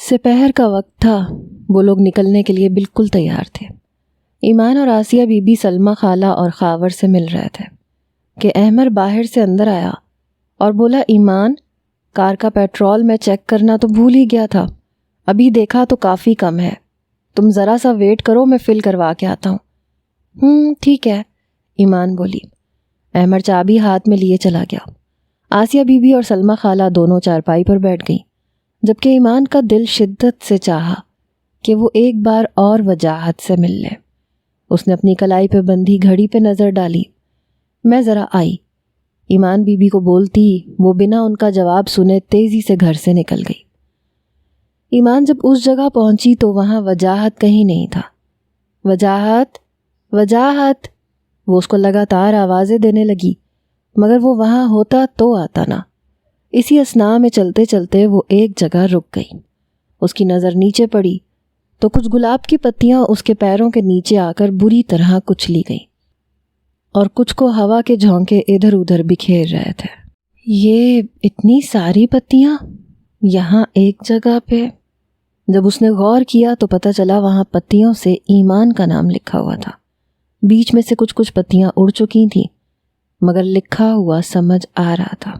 سپہر کا وقت تھا، وہ لوگ نکلنے کے لیے بالکل تیار تھے۔ ایمان اور آسیہ بی بی سلمیٰ خالہ اور خاور سے مل رہے تھے کہ احمر باہر سے اندر آیا اور بولا، ایمان، کار کا پیٹرول میں چیک کرنا تو بھول ہی گیا تھا، ابھی دیکھا تو کافی کم ہے، تم ذرا سا ویٹ کرو، میں فل کروا کے آتا ہوں۔ ٹھیک ہے، ایمان بولی۔ احمر چابی ہاتھ میں لیے چلا گیا۔ آسیہ بی بی اور سلمیٰ خالہ دونوں چارپائی پر بیٹھ گئیں، جبکہ ایمان کا دل شدت سے چاہا کہ وہ ایک بار اور وجاہت سے مل لے۔ اس نے اپنی کلائی پہ بندھی گھڑی پہ نظر ڈالی۔ میں ذرا آئی، ایمان بی بی کو بولتی وہ بنا ان کا جواب سنے تیزی سے گھر سے نکل گئی۔ ایمان جب اس جگہ پہنچی تو وہاں وجاہت کہیں نہیں تھا۔ وجاہت، وجاہت، وہ اس کو لگاتار آوازیں دینے لگی، مگر وہ وہاں ہوتا تو آتا نہ۔ اسی اثناء میں چلتے چلتے وہ ایک جگہ رک گئی۔ اس کی نظر نیچے پڑی تو کچھ گلاب کی پتیاں اس کے پیروں کے نیچے آ کر بری طرح کچلی گئیں اور کچھ کو ہوا کے جھونکے ادھر ادھر بکھیر رہے تھے۔ یہ اتنی ساری پتیاں یہاں ایک جگہ پہ؟ جب اس نے غور کیا تو پتہ چلا وہاں پتیوں سے ایمان کا نام لکھا ہوا تھا۔ بیچ میں سے کچھ پتیاں اڑ چکی تھیں، مگر لکھا ہوا سمجھ آ رہا تھا۔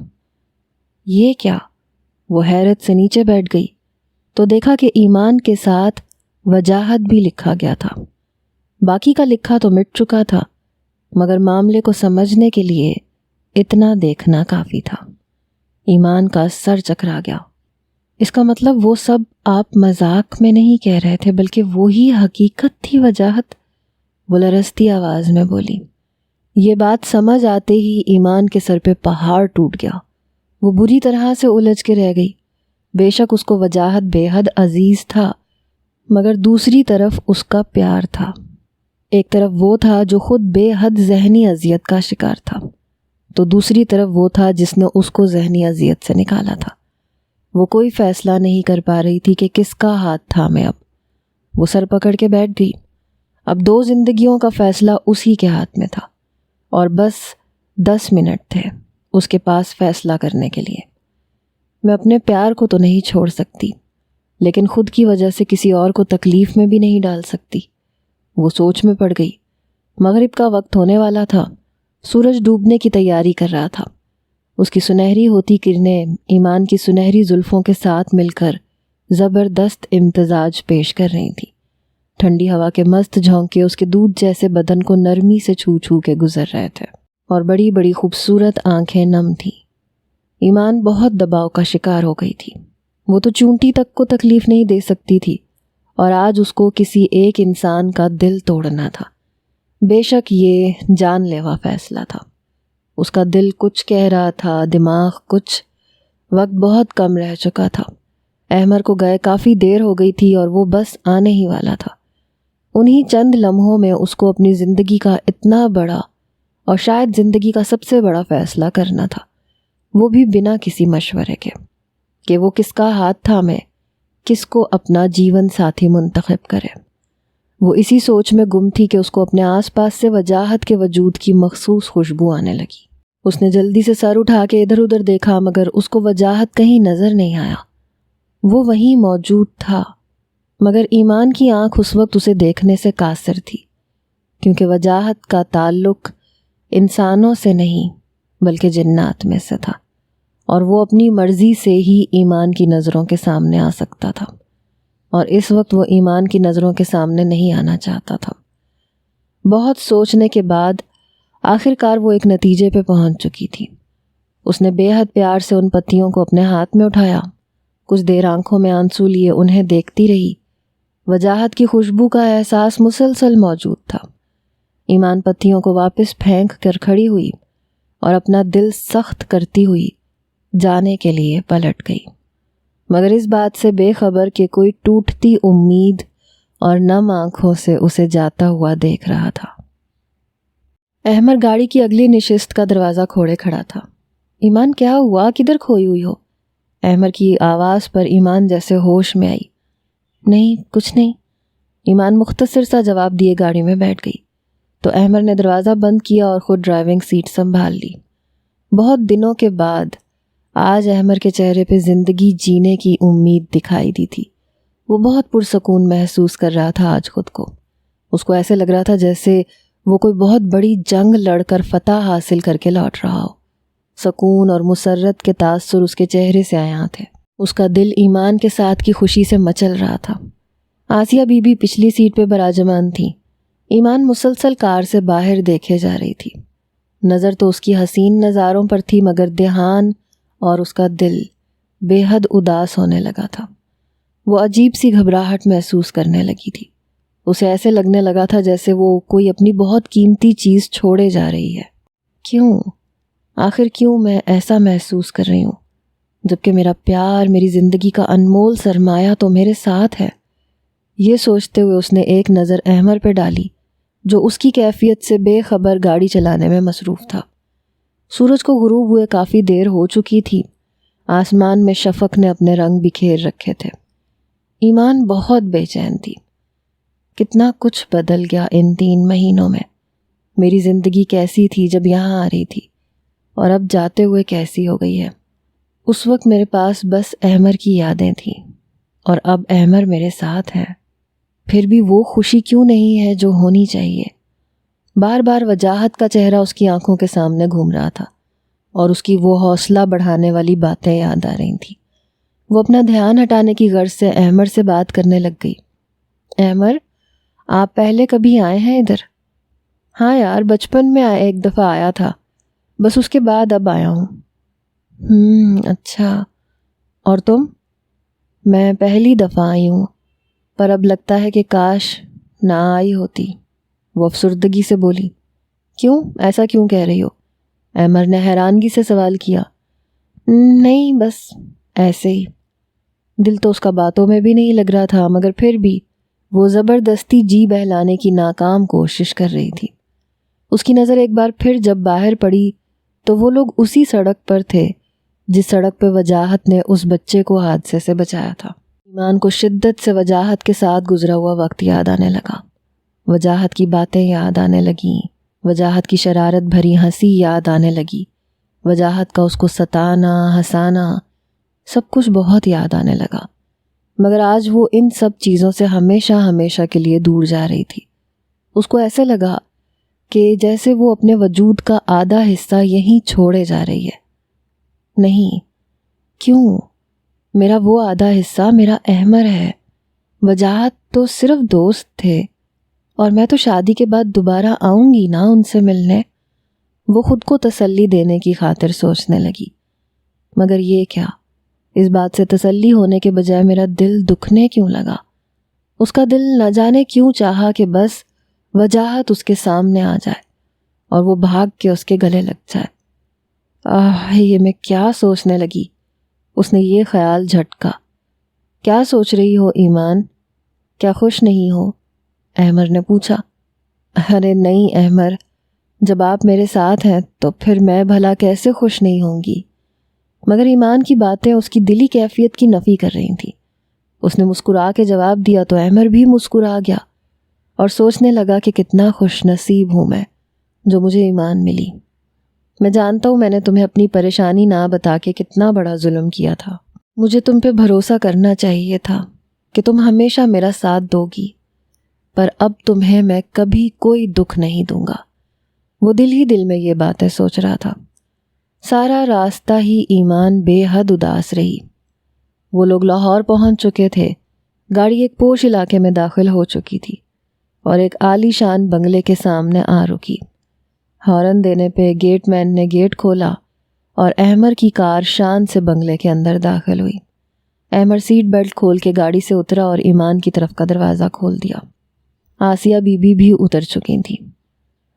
یہ کیا؟ وہ حیرت سے نیچے بیٹھ گئی تو دیکھا کہ ایمان کے ساتھ وجاہت بھی لکھا گیا تھا۔ باقی کا لکھا تو مٹ چکا تھا، مگر معاملے کو سمجھنے کے لیے اتنا دیکھنا کافی تھا۔ ایمان کا سر چکرا گیا۔ اس کا مطلب وہ سب آپ مذاق میں نہیں کہہ رہے تھے، بلکہ وہی حقیقت تھی وجاہت؟ وہ لرزتی آواز میں بولی۔ یہ بات سمجھ آتے ہی ایمان کے سر پہ پہاڑ ٹوٹ گیا۔ وہ بری طرح سے الجھ کے رہ گئی۔ بے شک اس کو وجاہت بے حد عزیز تھا، مگر دوسری طرف اس کا پیار تھا۔ ایک طرف وہ تھا جو خود بے حد ذہنی اذیت کا شکار تھا، تو دوسری طرف وہ تھا جس نے اس کو ذہنی اذیت سے نکالا تھا۔ وہ کوئی فیصلہ نہیں کر پا رہی تھی کہ کس کا ہاتھ تھامے۔ اب وہ سر پکڑ کے بیٹھ گئی۔ اب 2 زندگیوں کا فیصلہ اسی کے ہاتھ میں تھا، اور بس 10 منٹ تھے اس کے پاس فیصلہ کرنے کے لیے۔ میں اپنے پیار کو تو نہیں چھوڑ سکتی، لیکن خود کی وجہ سے کسی اور کو تکلیف میں بھی نہیں ڈال سکتی۔ وہ سوچ میں پڑ گئی۔ مغرب کا وقت ہونے والا تھا، سورج ڈوبنے کی تیاری کر رہا تھا۔ اس کی سنہری ہوتی کرنیں ایمان کی سنہری زلفوں کے ساتھ مل کر زبردست امتزاج پیش کر رہی تھی۔ ٹھنڈی ہوا کے مست جھونکے اس کے دودھ جیسے بدن کو نرمی سے چھو چھو کے گزر رہے تھے، اور بڑی بڑی خوبصورت آنکھیں نم تھیں۔ ایمان بہت دباؤ کا شکار ہو گئی تھی۔ وہ تو چونٹی تک کو تکلیف نہیں دے سکتی تھی، اور آج اس کو کسی ایک انسان کا دل توڑنا تھا۔ بے شک یہ جان لیوا فیصلہ تھا۔ اس کا دل کچھ کہہ رہا تھا، دماغ کچھ۔ وقت بہت کم رہ چکا تھا۔ احمر کو گئے کافی دیر ہو گئی تھی اور وہ بس آنے ہی والا تھا۔ انہی چند لمحوں میں اس کو اپنی زندگی کا اتنا بڑا اور شاید زندگی کا سب سے بڑا فیصلہ کرنا تھا، وہ بھی بنا کسی مشورے کے، کہ وہ کس کا ہاتھ تھامے، کس کو اپنا جیون ساتھی منتخب کرے۔ وہ اسی سوچ میں گم تھی کہ اس کو اپنے آس پاس سے وجاہت کے وجود کی مخصوص خوشبو آنے لگی۔ اس نے جلدی سے سر اٹھا کے ادھر ادھر دیکھا، مگر اس کو وجاہت کہیں نظر نہیں آیا۔ وہ وہیں موجود تھا، مگر ایمان کی آنکھ اس وقت اسے دیکھنے سے قاصر تھی، کیونکہ وجاہت کا تعلق انسانوں سے نہیں بلکہ جنات میں سے تھا، اور وہ اپنی مرضی سے ہی ایمان کی نظروں کے سامنے آ سکتا تھا، اور اس وقت وہ ایمان کی نظروں کے سامنے نہیں آنا چاہتا تھا۔ بہت سوچنے کے بعد آخر کار وہ ایک نتیجے پہ پہنچ چکی تھی۔ اس نے بے حد پیار سے ان پتیوں کو اپنے ہاتھ میں اٹھایا، کچھ دیر آنکھوں میں آنسو لیے انہیں دیکھتی رہی۔ وجاہت کی خوشبو کا احساس مسلسل موجود تھا۔ ایمان پتیوں کو واپس پھینک کر کھڑی ہوئی اور اپنا دل سخت کرتی ہوئی جانے کے لیے پلٹ گئی، مگر اس بات سے بے خبر کہ کوئی ٹوٹتی امید اور نم آنکھوں سے اسے جاتا ہوا دیکھ رہا تھا۔ احمر گاڑی کی اگلی نشست کا دروازہ کھوڑے کھڑا تھا۔ ایمان، کیا ہوا؟ کدھر کھوئی ہوئی ہو؟ احمر کی آواز پر ایمان جیسے ہوش میں آئی۔ نہیں، کچھ نہیں، ایمان مختصر سا جواب دیے گاڑی میں بیٹھ گئی، تو احمر نے دروازہ بند کیا اور خود ڈرائیونگ سیٹ سنبھال لی۔ بہت دنوں کے بعد آج احمر کے چہرے پہ زندگی جینے کی امید دکھائی دی تھی، وہ بہت پرسکون محسوس کر رہا تھا آج خود کو. اس کو ایسے لگ رہا تھا جیسے وہ کوئی بہت بڑی جنگ لڑ کر فتح حاصل کر کے لوٹ رہا ہو. سکون اور مسرت کے تاثر اس کے چہرے سے عیاں تھے. اس کا دل ایمان کے ساتھ کی خوشی سے مچل رہا تھا. آسیہ بی بی پچھلی سیٹ پہ براجمان تھی. ایمان مسلسل کار سے باہر دیکھے جا رہی تھی. نظر تو اس کی حسین نظاروں پر تھی مگر دھیان اور اس کا دل بے حد اداس ہونے لگا تھا. وہ عجیب سی گھبراہٹ محسوس کرنے لگی تھی. اسے ایسے لگنے لگا تھا جیسے وہ کوئی اپنی بہت قیمتی چیز چھوڑے جا رہی ہے. آخر کیوں میں ایسا محسوس کر رہی ہوں جبکہ میرا پیار، میری زندگی کا انمول سرمایہ تو میرے ساتھ ہے. یہ سوچتے ہوئے اس نے ایک نظر احمر پہ ڈالی جو اس کی کیفیت سے بے خبر گاڑی چلانے میں مصروف تھا. سورج کو غروب ہوئے کافی دیر ہو چکی تھی. آسمان میں شفق نے اپنے رنگ بکھیر رکھے تھے. ایمان بہت بے چین تھی. کتنا کچھ بدل گیا ان 3 مہینوں میں. میری زندگی کیسی تھی جب یہاں آ رہی تھی اور اب جاتے ہوئے کیسی ہو گئی ہے. اس وقت میرے پاس بس احمر کی یادیں تھیں اور اب احمر میرے ساتھ ہے. پھر بھی وہ خوشی کیوں نہیں ہے جو ہونی چاہیے. بار بار وجاہت کا چہرہ اس کی آنکھوں کے سامنے گھوم رہا تھا اور اس کی وہ حوصلہ بڑھانے والی باتیں یاد آ رہی تھیں. وہ اپنا دھیان ہٹانے کی غرض سے احمر سے بات کرنے لگ گئی. احمر، آپ پہلے کبھی آئے ہیں ادھر؟ ہاں یار، بچپن میں ایک دفعہ آیا تھا، بس اس کے بعد اب آیا ہوں. اچھا. اور تم؟ میں پہلی دفعہ آئی ہوں، پر اب لگتا ہے کہ کاش نہ آئی ہوتی. وہ افسردگی سے بولی. کیوں؟ ایسا کیوں کہہ رہی ہو؟ احمر نے حیرانگی سے سوال کیا. نہیں، بس ایسے ہی. دل تو اس کا باتوں میں بھی نہیں لگ رہا تھا مگر پھر بھی وہ زبردستی جی بہلانے کی ناکام کوشش کر رہی تھی. اس کی نظر ایک بار پھر جب باہر پڑی تو وہ لوگ اسی سڑک پر تھے جس سڑک پہ وجاہت نے اس بچے کو حادثے سے بچایا تھا. ایمان کو شدت سے وجاہت کے ساتھ گزرا ہوا وقت یاد آنے لگا. وجاہت کی باتیں یاد آنے لگیں. وجاہت کی شرارت بھری ہنسی یاد آنے لگی. وجاہت کا اس کو ستانا، ہنسانا، سب کچھ بہت یاد آنے لگا. مگر آج وہ ان سب چیزوں سے ہمیشہ ہمیشہ کے لیے دور جا رہی تھی. اس کو ایسے لگا کہ جیسے وہ اپنے وجود کا آدھا حصہ یہیں چھوڑے جا رہی ہے. نہیں، کیوں؟ میرا وہ آدھا حصہ میرا احمر ہے. وجاہت تو صرف دوست تھے اور میں تو شادی کے بعد دوبارہ آؤں گی نا ان سے ملنے. وہ خود کو تسلی دینے کی خاطر سوچنے لگی. مگر یہ کیا؟ اس بات سے تسلی ہونے کے بجائے میرا دل دکھنے کیوں لگا؟ اس کا دل نہ جانے کیوں چاہا کہ بس وجاہت اس کے سامنے آ جائے اور وہ بھاگ کے اس کے گلے لگ جائے. یہ میں کیا سوچنے لگی؟ اس نے یہ خیال جھٹکا. کیا سوچ رہی ہو ایمان؟ کیا خوش نہیں ہو؟ احمر نے پوچھا. ارے نہیں احمر، جب آپ میرے ساتھ ہیں تو پھر میں بھلا کیسے خوش نہیں ہوں گی. مگر ایمان کی باتیں اس کی دلی کیفیت کی نفی کر رہی تھیں. اس نے مسکرا کے جواب دیا تو احمر بھی مسکرا گیا اور سوچنے لگا کہ کتنا خوش نصیب ہوں میں جو مجھے ایمان ملی. میں جانتا ہوں میں نے تمہیں اپنی پریشانی نہ بتا کے کتنا بڑا ظلم کیا تھا. مجھے تم پہ بھروسہ کرنا چاہیے تھا کہ تم ہمیشہ میرا ساتھ دو گی، پر اب تمہیں میں کبھی کوئی دکھ نہیں دوں گا. وہ دل ہی دل میں یہ باتیں سوچ رہا تھا. سارا راستہ ہی ایمان بے حد اداس رہی. وہ لوگ لاہور پہنچ چکے تھے. گاڑی ایک پوش علاقے میں داخل ہو چکی تھی اور ایک عالی شان بنگلے کے سامنے آ رکی. ہارن دینے پہ گیٹ مین نے گیٹ کھولا اور احمر کی کار شان سے بنگلے کے اندر داخل ہوئی. احمر سیٹ بیلٹ کھول کے گاڑی سے اترا اور ایمان کی طرف کا دروازہ کھول دیا. آسیہ بی بی بھی اتر چکی تھیں.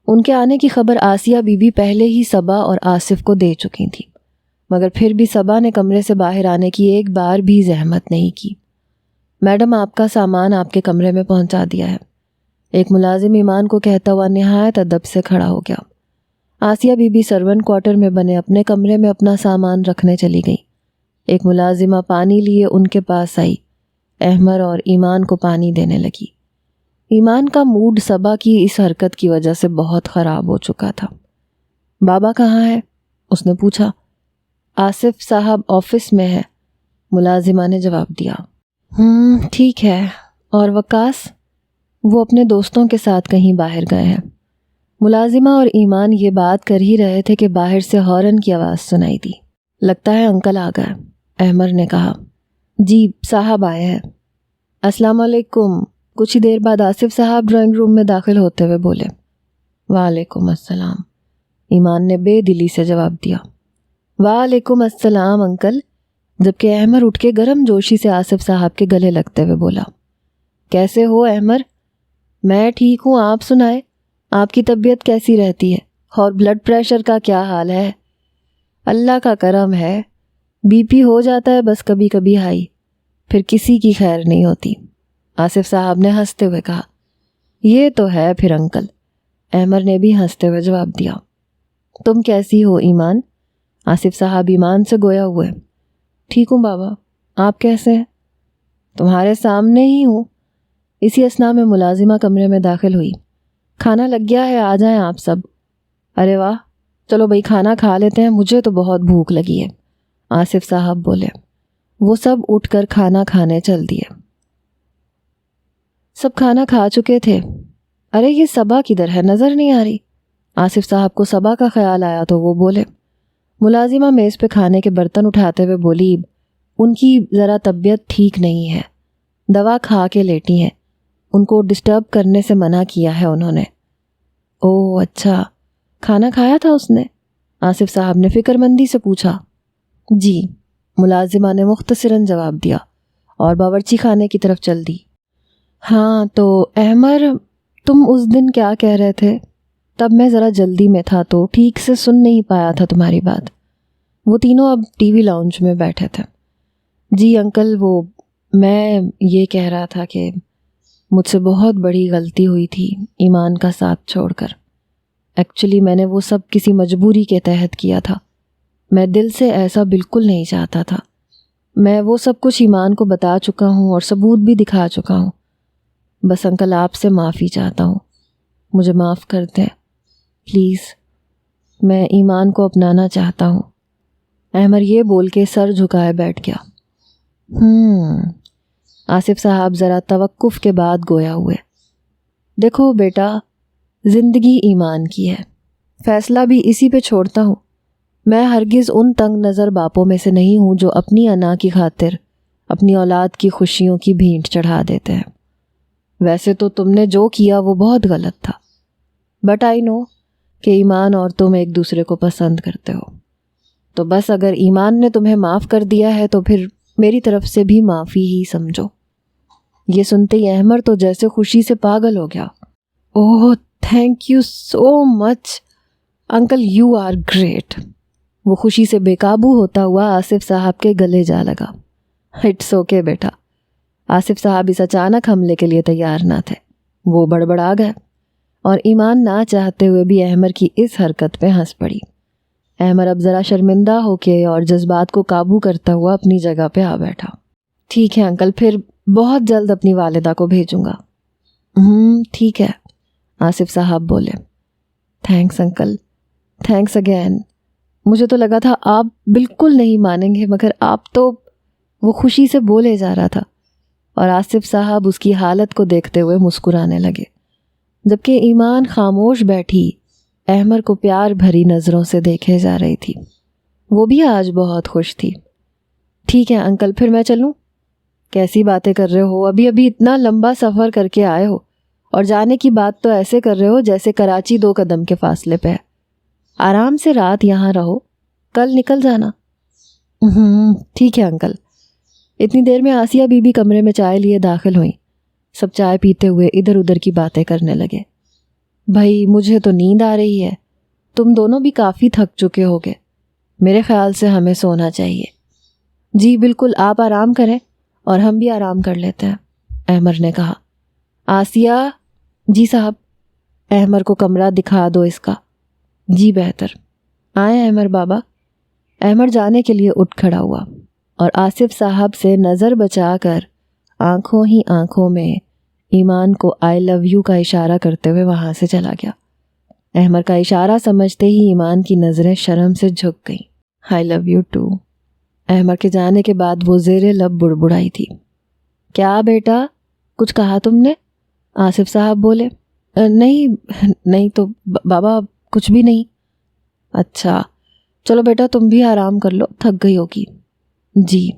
ان کے آنے کی خبر آسیہ بی بی پہلے ہی صبا اور آصف کو دے چکی تھی، مگر پھر بھی صبا نے کمرے سے باہر آنے کی ایک بار بھی زحمت نہیں کی. میڈم، آپ کا سامان آپ کے کمرے میں پہنچا دیا ہے، ایک ملازم ایمان کو کہتا ہوا نہایت ادب سے کھڑا ہو گیا. Asiya Bibi servant quarter میں بنے اپنے کمرے میں اپنا سامان رکھنے چلی گئی. ایک ملازمہ پانی لیے ان کے پاس آئی. احمر اور ایمان کو پانی دینے لگی. ایمان کا موڈ صبا کی اس حرکت کی وجہ سے بہت خراب ہو چکا تھا. بابا کہاں ہے؟ اس نے پوچھا. آصف صاحب آفس میں ہے، ملازمہ نے جواب دیا. ٹھیک ہے. اور وقاص؟ وہ اپنے دوستوں کے ساتھ کہیں باہر گئے ہیں. ملازمہ اور ایمان یہ بات کر ہی رہے تھے کہ باہر سے ہارن کی آواز سنائی دی. لگتا ہے انکل آ گئے، احمر نے کہا. جی صاحب آئے ہیں. السلام علیکم. کچھ ہی دیر بعد آصف صاحب ڈرائنگ روم میں داخل ہوتے ہوئے بولے. وعلیکم السلام. ایمان نے بے دلی سے جواب دیا. وعلیکم السلام انکل. جبکہ احمر اٹھ کے گرم جوشی سے آصف صاحب کے گلے لگتے ہوئے بولا. کیسے ہو احمر؟ میں ٹھیک ہوں، آپ سنائے، آپ کی طبیعت کیسی رہتی ہے اور بلڈ پریشر کا کیا حال ہے؟ اللہ کا کرم ہے، بی پی ہو جاتا ہے بس کبھی کبھی ہائی، پھر کسی کی خیر نہیں ہوتی. آصف صاحب نے ہنستے ہوئے کہا. یہ تو ہے پھر انکل. احمر نے بھی ہنستے ہوئے جواب دیا. تم کیسی ہو ایمان؟ آصف صاحب ایمان سے گویا ہوئے. ٹھیک ہوں بابا، آپ کیسے ہیں؟ تمہارے سامنے ہی ہوں. اسی اثنا میں ملازمہ کمرے میں داخل ہوئی. کھانا لگ گیا ہے، آ جائیں آپ سب. ارے واہ، چلو بھائی کھانا کھا لیتے ہیں، مجھے تو بہت بھوک لگی ہے، آصف صاحب بولے. وہ سب اٹھ کر کھانا کھانے چل دیے. سب کھانا کھا چکے تھے. ارے یہ صبا کدھر ہے، نظر نہیں آ رہی؟ آصف صاحب کو صبا کا خیال آیا تو وہ بولے. ملازمہ میز پہ کھانے کے برتن اٹھاتے ہوئے بولی. ان کی ذرا طبیعت ٹھیک نہیں ہے، دوا کھا کے لیٹی ہیں، ان کو ڈسٹرب کرنے سے منع کیا ہے انہوں نے. اوہ اچھا، کھانا کھایا تھا اس نے؟ آصف صاحب نے فکر مندی سے پوچھا. جی، ملازمہ نے مختصراً جواب دیا اور باورچی خانے کی طرف چل دی. ہاں تو احمر، تم اس دن کیا کہہ رہے تھے؟ تب میں ذرا جلدی میں تھا تو ٹھیک سے سن نہیں پایا تھا تمہاری بات. وہ تینوں اب ٹی وی لاؤنج میں بیٹھے تھے. جی انکل، وہ میں یہ کہہ رہا تھا کہ مجھ سے بہت بڑی غلطی ہوئی تھی ایمان کا ساتھ چھوڑ کر. ایکچولی میں نے وہ سب کسی مجبوری کے تحت کیا تھا، میں دل سے ایسا بالکل نہیں چاہتا تھا. میں وہ سب کچھ ایمان کو بتا چکا ہوں اور ثبوت بھی دکھا چکا ہوں. بس انکل آپ سے معافی چاہتا ہوں، مجھے معاف کر دیں پلیز، میں ایمان کو اپنانا چاہتا ہوں. احمر یہ بول کے سر جھکائے بیٹھ گیا. آصف صاحب ذرا توقف کے بعد گویا ہوئے. دیکھو بیٹا، زندگی ایمان کی ہے، فیصلہ بھی اسی پہ چھوڑتا ہوں. میں ہرگز ان تنگ نظر باپوں میں سے نہیں ہوں جو اپنی انا کی خاطر اپنی اولاد کی خوشیوں کی بھینٹ چڑھا دیتے ہیں. ویسے تو تم نے جو کیا وہ بہت غلط تھا، بٹ آئی نو کہ ایمان اور تم ایک دوسرے کو پسند کرتے ہو. تو بس اگر ایمان نے تمہیں معاف کر دیا ہے تو پھر میری طرف سے بھی معافی ہی سمجھو. یہ سنتے ہی احمر تو جیسے خوشی سے پاگل ہو گیا. Oh thank you so much uncle, you are great. وہ خوشی سے بے قابو ہوتا ہوا آصف صاحب کے گلے جا لگا. اٹس اوکے بیٹا. آصف صاحب اس اچانک حملے کے لیے تیار نہ تھے. وہ بڑبڑا گئے اور ایمان نہ چاہتے ہوئے بھی احمر کی اس حرکت پہ ہنس پڑی. احمر اب ذرا شرمندہ ہو کے اور جذبات کو قابو کرتا ہوا اپنی جگہ پہ آ بیٹھا. ٹھیک ہے انکل، پھر بہت جلد اپنی والدہ کو بھیجوں گا. ٹھیک ہے، آصف صاحب بولے. Thanks uncle, thanks again. مجھے تو لگا تھا آپ بالکل نہیں مانیں گے، مگر آپ تو... وہ خوشی سے بولے جا رہا تھا اور آصف صاحب اس کی حالت کو دیکھتے ہوئے مسکرانے لگے، جبکہ ایمان خاموش بیٹھی احمر کو پیار بھری نظروں سے دیکھے جا رہی تھی. وہ بھی آج بہت خوش تھی. ٹھیک ہے انکل، پھر میں چلوں؟ کیسی باتیں کر رہے ہو، ابھی اتنا لمبا سفر کر کے آئے ہو اور جانے کی بات تو ایسے کر رہے ہو جیسے کراچی 2 قدم کے فاصلے پہ ہے. آرام سے رات یہاں رہو، کل نکل جانا. ٹھیک ہے انکل. اتنی دیر میں آسیہ بی بی کمرے میں چائے لیے داخل ہوئیں. سب چائے پیتے ہوئے ادھر ادھر کی باتیں کرنے لگے. بھائی مجھے تو نیند آ رہی ہے، تم دونوں بھی کافی تھک چکے ہوگے، میرے خیال سے ہمیں سونا چاہیے. جی بالکل، آپ آرام کریں اور ہم بھی آرام کر لیتے ہیں، احمر نے کہا. آسیہ. جی صاحب. احمر کو کمرہ دکھا دو اس کا. جی بہتر. آئیں احمر بابا. احمر جانے کے لیے اٹھ کھڑا ہوا اور آصف صاحب سے نظر بچا کر آنکھوں ہی آنکھوں میں ایمان کو آئی لو یو کا اشارہ کرتے ہوئے وہاں سے چلا گیا. احمر کا اشارہ سمجھتے ہی ایمان کی نظریں شرم سے جھک گئیں. آئی لو یو ٹو. احمر کے جانے کے بعد وہ زیر لب بڑبڑائی تھی. کیا بیٹا، کچھ کہا تم نے؟ آصف صاحب بولے۔ نہیں تو بابا، کچھ بھی نہیں۔ اچھا چلو بیٹا، تم بھی آرام کر لو، تھک گئی ہوگی۔ جی۔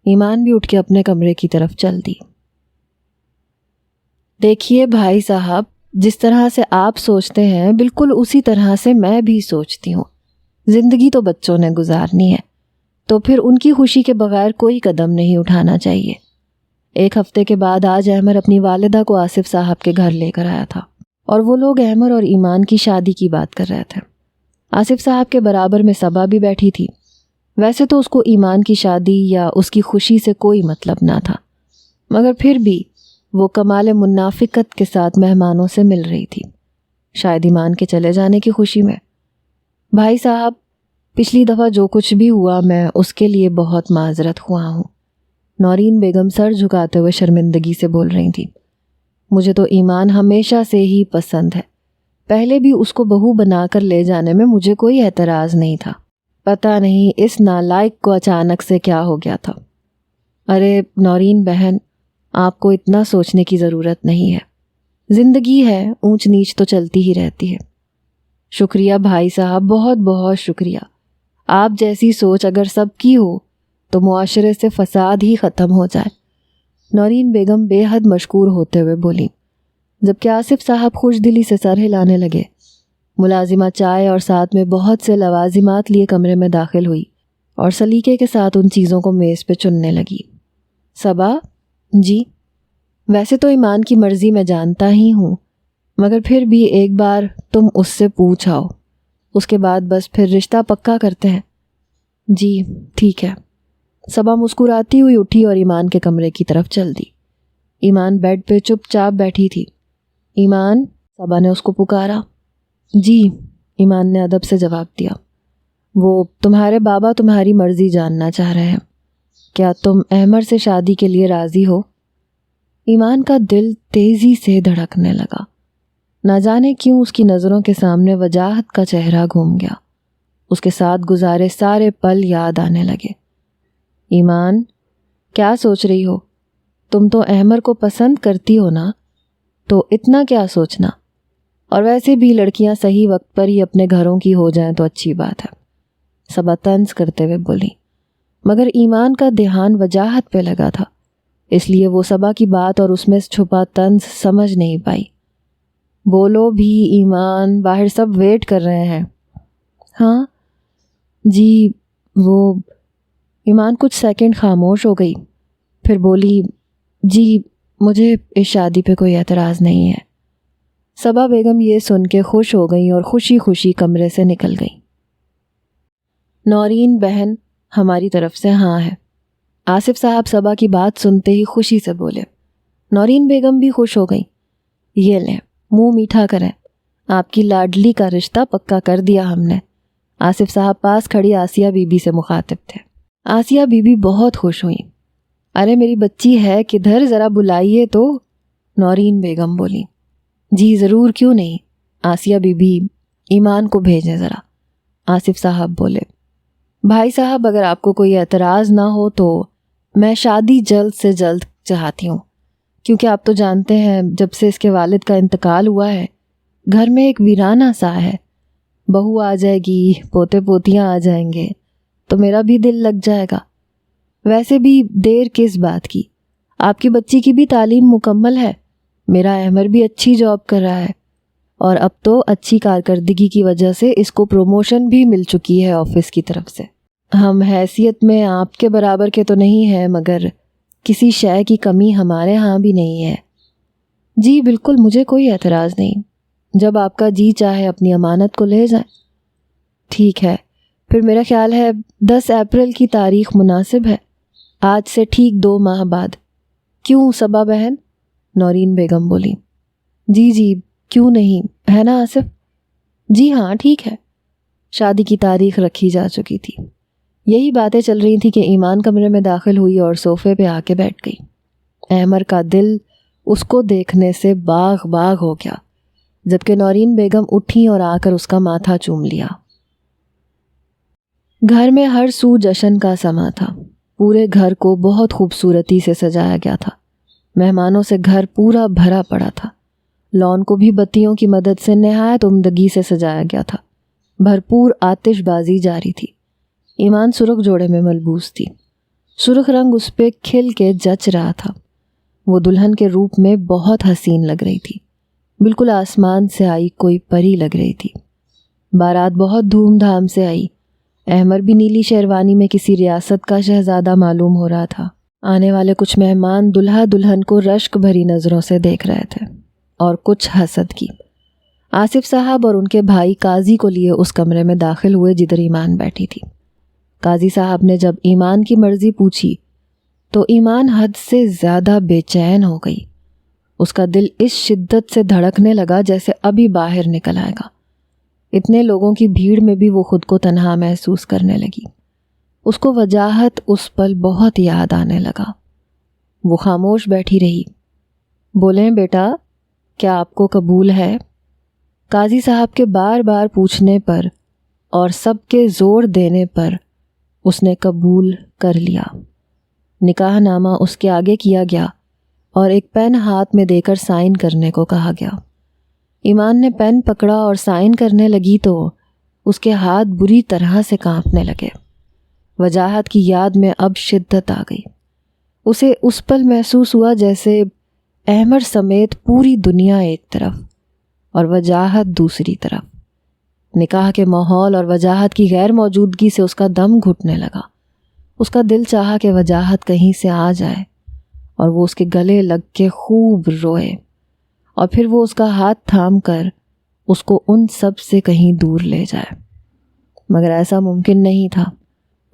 ایمان بھی اٹھ کے اپنے کمرے کی طرف چل دی۔ دیکھیے بھائی صاحب، جس طرح سے آپ سوچتے ہیں بالکل اسی طرح سے میں بھی سوچتی ہوں۔ زندگی تو بچوں نے گزارنی ہے، تو پھر ان کی خوشی کے بغیر کوئی قدم نہیں اٹھانا چاہیے۔ ایک ہفتے کے بعد آج احمر اپنی والدہ کو آصف صاحب کے گھر لے کر آیا تھا، اور وہ لوگ احمر اور ایمان کی شادی کی بات کر رہے تھے۔ آصف صاحب کے برابر میں صبا بھی بیٹھی تھی۔ ویسے تو اس کو ایمان کی شادی یا اس کی خوشی سے کوئی مطلب نہ تھا، مگر پھر بھی وہ کمال منافقت کے ساتھ مہمانوں سے مل رہی تھی، شاید ایمان کے چلے جانے کی خوشی میں۔ بھائی صاحب، پچھلی دفعہ جو کچھ بھی ہوا میں اس کے لیے بہت معذرت خواہ ہوں۔ نورین بیگم سر جھکاتے ہوئے شرمندگی سے بول رہی تھی۔ مجھے تو ایمان ہمیشہ سے ہی پسند ہے، پہلے بھی اس کو بہو بنا کر لے جانے میں مجھے کوئی اعتراض نہیں تھا۔ پتہ نہیں اس نالائق کو اچانک سے کیا ہو گیا تھا۔ ارے نورین بہن، آپ کو اتنا سوچنے کی ضرورت نہیں ہے، زندگی ہے، اونچ نیچ تو چلتی ہی رہتی ہے۔ شکریہ بھائی صاحب، بہت بہت شکریہ۔ آپ جیسی سوچ اگر سب کی ہو تو معاشرے سے فساد ہی ختم ہو جائے۔ نورین بیگم بے حد مشکور ہوتے ہوئے بولی، جبکہ آصف صاحب خوش دلی سے سر ہلانے لگے۔ ملازمہ چائے اور ساتھ میں بہت سے لوازمات لیے کمرے میں داخل ہوئی اور سلیقے کے ساتھ ان چیزوں کو میز پہ چننے لگی۔ صبا، جی؟ ویسے تو ایمان کی مرضی میں جانتا ہی ہوں، مگر پھر بھی ایک بار تم اس سے پوچھ آؤ، اس کے بعد بس پھر رشتہ پکا کرتے ہیں۔ جی ٹھیک ہے۔ صبا مسکراتی ہوئی اٹھی اور ایمان کے کمرے کی طرف چل دی۔ ایمان بیڈ پہ چپ چاپ بیٹھی تھی۔ ایمان، صبا نے اس کو پکارا۔ جی، ایمان نے ادب سے جواب دیا۔ وہ تمہارے بابا تمہاری مرضی جاننا چاہ رہے ہیں، کیا تم احمر سے شادی کے لیے راضی ہو؟ ایمان کا دل تیزی سے دھڑکنے لگا۔ نہ جانے کیوں اس کی نظروں کے سامنے وجاہت کا چہرہ گھوم گیا۔ اس کے ساتھ گزارے سارے پل یاد آنے لگے۔ ایمان، کیا سوچ رہی ہو؟ تم تو احمر کو پسند کرتی ہو نا، تو اتنا کیا سوچنا؟ اور ویسے بھی لڑکیاں صحیح وقت پر ہی اپنے گھروں کی ہو جائیں تو اچھی بات ہے، صبا طنز کرتے ہوئے بولی۔ مگر ایمان کا دھیان وجاہت پہ لگا تھا، اس لیے وہ صبا کی بات اور اس میں چھپا طنز سمجھ نہیں پائی۔ بولو بھی ایمان، باہر سب ویٹ کر رہے ہیں۔ ہاں جی، وہ ایمان کچھ سیکنڈ خاموش ہو گئی، پھر بولی، جی مجھے اس شادی پہ کوئی اعتراض نہیں ہے۔ صبا بیگم یہ سن کے خوش ہو گئی اور خوشی خوشی کمرے سے نکل گئی۔ نورین بہن، ہماری طرف سے ہاں ہے۔ آصف صاحب صبا کی بات سنتے ہی خوشی سے بولے۔ نورین بیگم بھی خوش ہو گئی۔ یہ لیں، منہ میٹھا کریں، آپ کی لاڈلی کا رشتہ پکا کر دیا ہم نے۔ آصف صاحب پاس کھڑی آسیہ بی بی سے مخاطب تھے۔ آسیہ بی بی بہت خوش ہوئیں۔ ارے میری بچی ہے کدھر، ذرا بلائیے تو، نورین بیگم بولی۔ جی ضرور، کیوں نہیں۔ آسیہ بی بی، ایمان کو بھیجیں ذرا، آصف صاحب بولے۔ بھائی صاحب، اگر آپ کو کوئی اعتراض نہ ہو تو میں شادی جلد سے جلد چاہتی ہوں، کیونکہ آپ تو جانتے ہیں جب سے اس کے والد کا انتقال ہوا ہے گھر میں ایک ویرانہ سا ہے۔ بہو آ جائے گی، پوتے پوتیاں آ جائیں گے تو میرا بھی دل لگ جائے گا۔ ویسے بھی دیر کس بات کی، آپ کی بچی کی بھی تعلیم مکمل ہے، میرا احمر بھی اچھی جاب کر رہا ہے، اور اب تو اچھی کارکردگی کی وجہ سے اس کو پروموشن بھی مل چکی ہے آفس کی طرف سے۔ ہم حیثیت میں آپ کے برابر کے تو نہیں ہیں، مگر کسی شے کی کمی ہمارے ہاں بھی نہیں ہے۔ جی بالکل، مجھے کوئی اعتراض نہیں، جب آپ کا جی چاہے اپنی امانت کو لے جائیں۔ ٹھیک ہے، پھر میرا خیال ہے 10 اپریل کی تاریخ مناسب ہے، آج سے ٹھیک 2 ماہ بعد۔ کیوں صبا بہن؟ نورین بیگم بولی۔ جی جی، کیوں نہیں، ہے نا آصف؟ جی ہاں ٹھیک ہے۔ شادی کی تاریخ رکھی جا چکی تھی۔ یہی باتیں چل رہی تھیں کہ ایمان کمرے میں داخل ہوئی اور صوفے پہ آ کے بیٹھ گئی۔ احمر کا دل اس کو دیکھنے سے باغ باغ ہو گیا، جبکہ نورین بیگم اٹھی اور آ کر اس کا ماتھا چوم لیا۔ گھر میں ہر سو جشن کا سما تھا، پورے گھر کو بہت خوبصورتی سے سجایا گیا تھا۔ مہمانوں سے گھر پورا بھرا پڑا تھا۔ لان کو بھی بتیوں کی مدد سے نہایت عمدگی سے سجایا گیا تھا۔ بھرپور آتش بازی جاری تھی۔ ایمان سرخ جوڑے میں ملبوس تھی۔ سرخ رنگ اس پہ کھل کے جچ رہا تھا۔ وہ دلہن کے روپ میں بہت حسین لگ رہی تھی، بالکل آسمان سے آئی کوئی پری لگ رہی تھی۔ بارات بہت دھوم دھام سے آئی۔ احمر بھی نیلی شیروانی میں کسی ریاست کا شہزادہ معلوم ہو رہا تھا۔ آنے والے کچھ مہمان دلہا دلہن کو رشک بھری نظروں سے دیکھ رہے تھے اور کچھ حسد کی۔ آصف صاحب اور ان کے بھائی قاضی کو لیے اس کمرے میں داخل ہوئے جدھر ایمان بیٹھی تھی۔ قاضی صاحب نے جب ایمان کی مرضی پوچھی تو ایمان حد سے زیادہ بے چین ہو گئی۔ اس کا دل اس شدت سے دھڑکنے لگا جیسے ابھی باہر نکل آئے گا۔ اتنے لوگوں کی بھیڑ میں بھی وہ خود کو تنہا محسوس کرنے لگی۔ اس کو وجاہت اس پل بہت یاد آنے لگا۔ وہ خاموش بیٹھی رہی۔ بولیں بیٹا، کیا آپ کو قبول ہے؟ قاضی صاحب کے بار بار پوچھنے پر اور سب کے زور دینے پر اس نے قبول کر لیا۔ نکاح نامہ اس کے آگے کیا گیا اور ایک پین ہاتھ میں دے کر سائن کرنے کو کہا گیا۔ ایمان نے پین پکڑا اور سائن کرنے لگی تو اس کے ہاتھ بری طرح سے کانپنے لگے۔ وجاہت کی یاد میں اب شدت آ گئی۔ اسے اس پل محسوس ہوا جیسے احمر سمیت پوری دنیا ایک طرف اور وجاہت دوسری طرف۔ نکاح کے ماحول اور وجاہت کی غیر موجودگی سے اس کا دم گھٹنے لگا۔ اس کا دل چاہا کہ وجاہت کہیں سے آ جائے اور وہ اس کے گلے لگ کے خوب روئے، اور پھر وہ اس کا ہاتھ تھام کر اس کو ان سب سے کہیں دور لے جائے۔ مگر ایسا ممکن نہیں تھا۔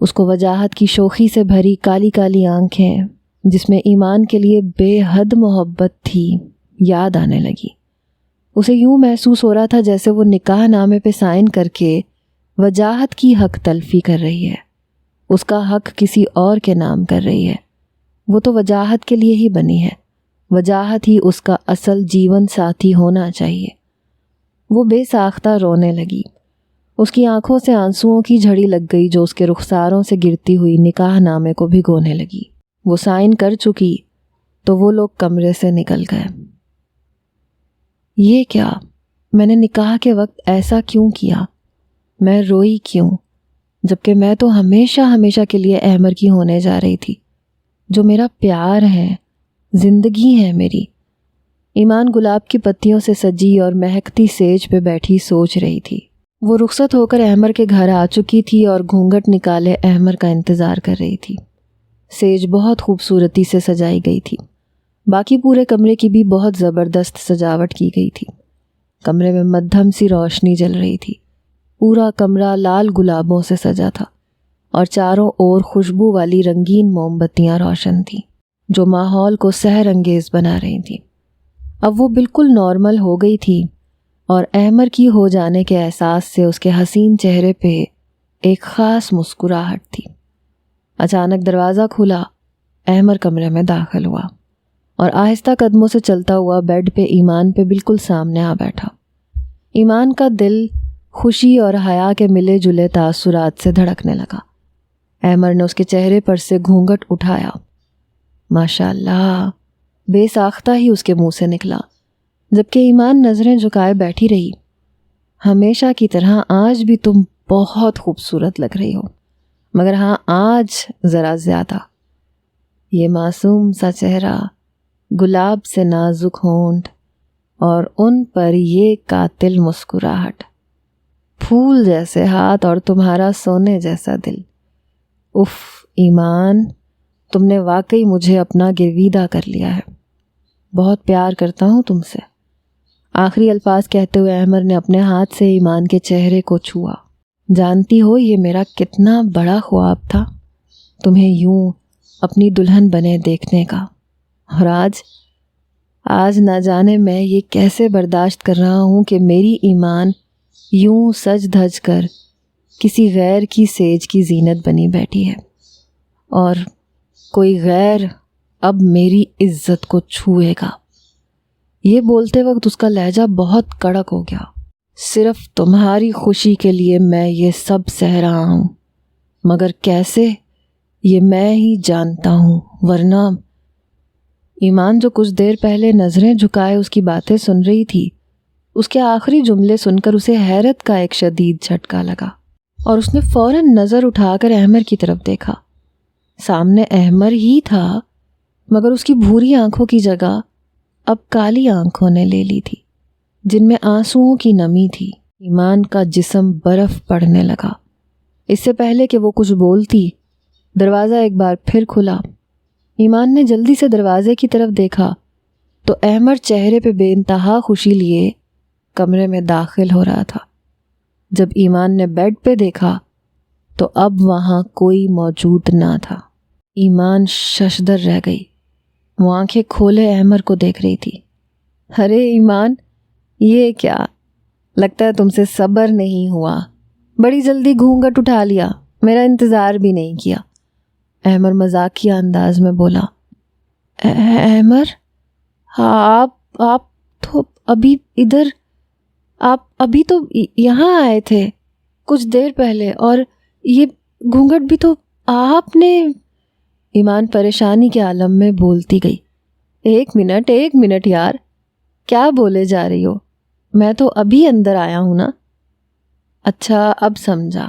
اس کو وجاہت کی شوخی سے بھری کالی کالی آنکھیں جس میں ایمان کے لیے بے حد محبت تھی یاد آنے لگی۔ اسے یوں محسوس ہو رہا تھا جیسے وہ نکاح نامے پہ سائن کر کے وجاہت کی حق تلفی کر رہی ہے، اس کا حق کسی اور کے نام کر رہی ہے۔ وہ تو وجاہت کے لیے ہی بنی ہے، وجاہت ہی اس کا اصل جیون ساتھی ہونا چاہیے۔ وہ بے ساختہ رونے لگی۔ اس کی آنکھوں سے آنسوؤں کی جھڑی لگ گئی جو اس کے رخساروں سے گرتی ہوئی نکاح نامے کو بھگونے لگی۔ وہ سائن کر چکی تو وہ لوگ کمرے سے نکل گئے۔ یہ کیا؟ میں نے نکاح کے وقت ایسا کیوں کیا؟ میں روئی کیوں؟ جبکہ میں تو ہمیشہ ہمیشہ کے لیے احمر کی ہونے جا رہی تھی، جو میرا پیار ہے، زندگی ہے میری۔ ایمان گلاب کی پتیوں سے سجی اور مہکتی سیج پہ بیٹھی سوچ رہی تھی۔ وہ رخصت ہو کر احمر کے گھر آ چکی تھی اور گھونگھٹ نکالے احمر کا انتظار کر رہی تھی۔ سیج بہت خوبصورتی سے سجائی گئی تھی۔ باقی پورے کمرے کی بھی بہت زبردست سجاوٹ کی گئی تھی۔ کمرے میں مدھم سی روشنی جل رہی تھی۔ پورا کمرہ لال گلابوں سے سجا تھا اور چاروں اور خوشبو والی رنگین موم بتیاں روشن تھیں جو ماحول کو سحر انگیز بنا رہی تھیں۔ اب وہ بالکل نارمل ہو گئی تھی اور احمر کی ہو جانے کے احساس سے اس کے حسین چہرے پہ ایک خاص مسکراہٹ تھی۔ اچانک دروازہ کھلا، احمر کمرے میں داخل ہوا اور آہستہ قدموں سے چلتا ہوا بیڈ پہ ایمان پہ بالکل سامنے آ بیٹھا۔ ایمان کا دل خوشی اور حیا کے ملے جلے تاثرات سے دھڑکنے لگا۔ احمر نے اس کے چہرے پر سے گھونگھٹ اٹھایا۔ ماشاءاللہ، بے ساختہ ہی اس کے منہ سے نکلا، جبکہ ایمان نظریں جھکائے بیٹھی رہی۔ ہمیشہ کی طرح آج بھی تم بہت خوبصورت لگ رہی ہو، مگر ہاں آج ذرا زیادہ۔ یہ معصوم سا چہرہ، گلاب سے نازک ہونٹ اور ان پر یہ قاتل مسکراہٹ، پھول جیسے ہاتھ اور تمہارا سونے جیسا دل۔ اف ایمان، تم نے واقعی مجھے اپنا گرویدہ کر لیا ہے۔ بہت پیار کرتا ہوں تم سے۔ آخری الفاظ کہتے ہوئے احمر نے اپنے ہاتھ سے ایمان کے چہرے کو چھوا۔ جانتی ہو یہ میرا کتنا بڑا خواب تھا، تمہیں یوں اپنی دلہن بنے دیکھنے کا، اور آج نہ جانے میں یہ کیسے برداشت کر رہا ہوں کہ میری ایمان یوں سج دھج کر کسی غیر کی سیج کی زینت بنی بیٹھی ہے، اور کوئی غیر اب میری عزت کو چھوئے گا۔ یہ بولتے وقت اس کا لہجہ بہت کڑک ہو گیا۔ صرف تمہاری خوشی کے لیے میں یہ سب سہ رہا ہوں، مگر کیسے یہ میں ہی جانتا ہوں، ورنہ ایمان جو کچھ دیر پہلے نظریں جھکائے اس کی باتیں سن رہی تھی، اس کے آخری جملے سن کر اسے حیرت کا ایک شدید جھٹکا لگا اور اس نے فوراً نظر اٹھا کر احمر کی طرف دیکھا۔ سامنے احمر ہی تھا، مگر اس کی بھوری آنکھوں کی جگہ اب کالی آنکھوں نے لے لی تھی جن میں آنسوؤں کی نمی تھی۔ ایمان کا جسم برف پڑنے لگا۔ اس سے پہلے کہ وہ کچھ بولتی، دروازہ ایک بار پھر کھلا۔ ایمان نے جلدی سے دروازے کی طرف دیکھا تو احمر چہرے پہ بے انتہا خوشی لیے کمرے میں داخل ہو رہا تھا۔ جب ایمان نے بیڈ پہ دیکھا تو اب وہاں کوئی موجود نہ تھا۔ ایمان ششدر رہ گئی۔ وہ آنکھیں کھولے احمر کو دیکھ رہی تھی۔ ارے ایمان، یہ کیا؟ لگتا ہے تم سے صبر نہیں ہوا، بڑی جلدی گھونگھٹ اٹھا لیا، میرا انتظار بھی نہیں کیا۔ احمر مذاقیہ انداز میں بولا۔ احمر، ہاں آپ تو ابھی ادھر، آپ ابھی تو یہاں آئے تھے کچھ دیر پہلے، اور یہ گھونگھٹ بھی تو آپ نے؟ ایمان پریشانی کے عالم میں بولتی گئی۔ ایک منٹ یار، کیا بولے جا رہی ہو؟ میں تو ابھی اندر آیا ہوں نا۔ اچھا اب سمجھا،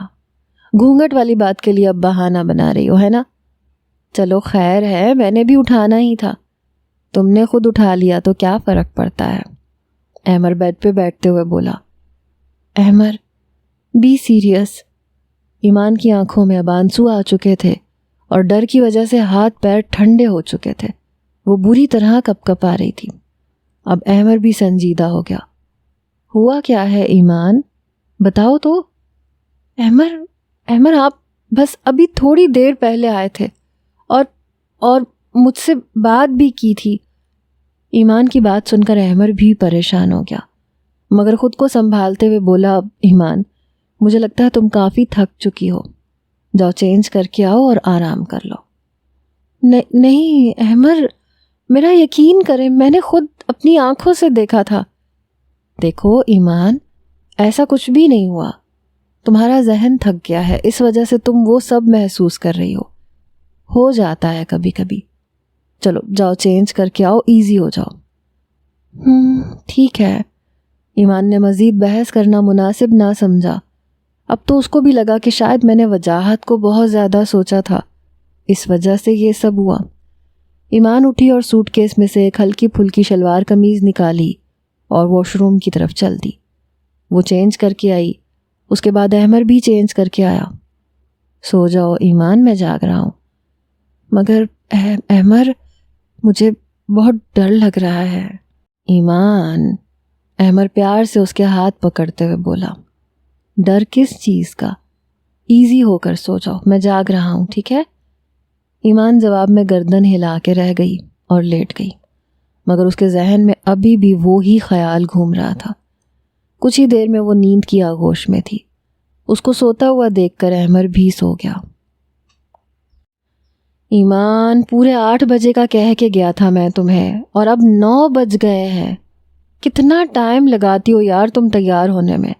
گھونگھٹ والی بات کے لیے اب بہانہ بنا رہی ہو، ہے نا؟ چلو خیر ہے، میں نے بھی اٹھانا ہی تھا، تم نے خود اٹھا لیا تو کیا فرق پڑتا ہے؟ احمر بیڈ پہ بیٹھتے ہوئے بولا۔ احمر، بی سیریس۔ ایمان کی آنکھوں میں اب آنسو آ چکے تھے اور ڈر کی وجہ سے ہاتھ پیر ٹھنڈے ہو چکے تھے۔ وہ بری طرح کپ کپ آ رہی تھی۔ اب احمر بھی سنجیدہ ہو گیا۔ ہوا کیا ہے ایمان؟ بتاؤ تو۔ احمر آپ بس ابھی تھوڑی دیر پہلے آئے تھے اور مجھ سے بات بھی کی تھی۔ ایمان کی بات سن کر احمر بھی پریشان ہو گیا، مگر خود کو سنبھالتے ہوئے بولا، ایمان مجھے لگتا ہے تم کافی تھک چکی ہو، جاؤ چینج کر کے آؤ اور آرام کر لو۔ نہیں احمر، میرا یقین کریں، میں نے خود اپنی آنکھوں سے دیکھا تھا۔ دیکھو ایمان، ایسا کچھ بھی نہیں ہوا، تمہارا ذہن تھک گیا ہے، اس وجہ سے تم وہ سب محسوس کر رہی ہو جاتا ہے کبھی کبھی۔ چلو جاؤ چینج کر کے آؤ، ایزی ہو جاؤ۔ ٹھیک ہے۔ ایمان نے مزید بحث کرنا مناسب نہ سمجھا۔ اب تو اس کو بھی لگا کہ شاید میں نے وجاہت کو بہت زیادہ سوچا تھا، اس وجہ سے یہ سب ہوا۔ ایمان اٹھی اور سوٹ کیس میں سے ایک ہلکی پھلکی شلوار قمیض نکالی اور واش روم کی طرف چل دی۔ وہ چینج کر کے آئی، اس کے بعد احمر بھی چینج کر کے آیا۔ سو جاؤ ایمان، میں جاگ رہا ہوں۔ مگر احمر، مجھے بہت ڈر لگ رہا ہے۔ ایمان، احمر پیار سے اس کے ہاتھ پکڑتے ہوئے بولا۔ ڈر کس چیز کا؟ ایزی ہو کر سو جاؤ، میں جاگ رہا ہوں، ٹھیک ہے؟ ایمان جواب میں گردن ہلا کے رہ گئی اور لیٹ گئی، مگر اس کے ذہن میں ابھی بھی وہی خیال گھوم رہا تھا۔ کچھ ہی دیر میں وہ نیند کی آغوش میں تھی۔ اس کو سوتا ہوا دیکھ کر احمر بھی سو گیا۔ ایمان، پورے 8 بجے کا کہہ کے گیا تھا میں تمہیں، اور اب 9 بج گئے ہیں۔ کتنا ٹائم لگاتی ہو یار تم تیار ہونے میں؟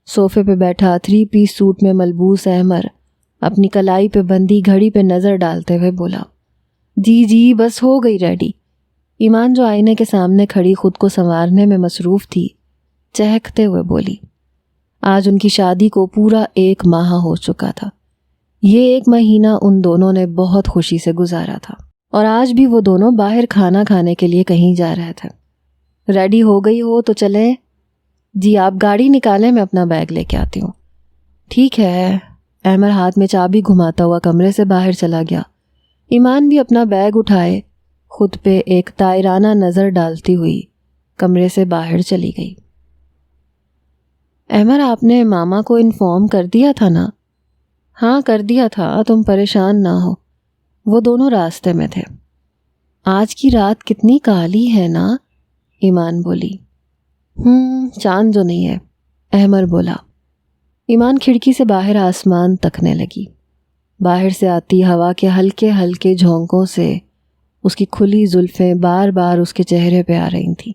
صوفے پہ بیٹھا 3 پیس سوٹ میں ملبوس احمر اپنی کلائی پہ بندھی گھڑی پہ نظر ڈالتے ہوئے بولا۔ جی بس ہو گئی ریڈی۔ ایمان جو آئینے کے سامنے کھڑی خود کو سنوارنے میں مصروف تھی، چہکتے ہوئے بولی۔ آج ان کی شادی کو پورا 1 ماہ ہو چکا تھا۔ یہ 1 مہینہ ان دونوں نے بہت خوشی سے گزارا تھا، اور آج بھی وہ دونوں باہر کھانا کھانے کے لیے کہیں جا رہے تھے۔ ریڈی ہو گئی ہو تو چلیں؟ جی آپ گاڑی نکالیں، میں اپنا بیگ لے کے آتی ہوں۔ ٹھیک ہے۔ احمر ہاتھ میں چابی گھماتا ہوا کمرے سے باہر چلا گیا۔ ایمان بھی اپنا بیگ اٹھائے خود پہ ایک طائرانہ نظر ڈالتی ہوئی کمرے سے باہر چلی گئی۔ احمر، آپ نے ماما کو انفارم کر دیا تھا نا؟ ہاں کر دیا تھا، تم پریشان نہ ہو، وہ دونوں راستے میں تھے۔ آج کی رات کتنی کالی ہے نا؟ ایمان بولی۔ چاند جو نہیں ہے، احمر بولا۔ ایمان کھڑکی سے باہر آسمان تکنے لگی۔ باہر سے آتی ہوا کے ہلکے ہلکے جھونکوں سے اس کی کھلی زلفیں بار بار اس کے چہرے پہ آ رہی تھیں،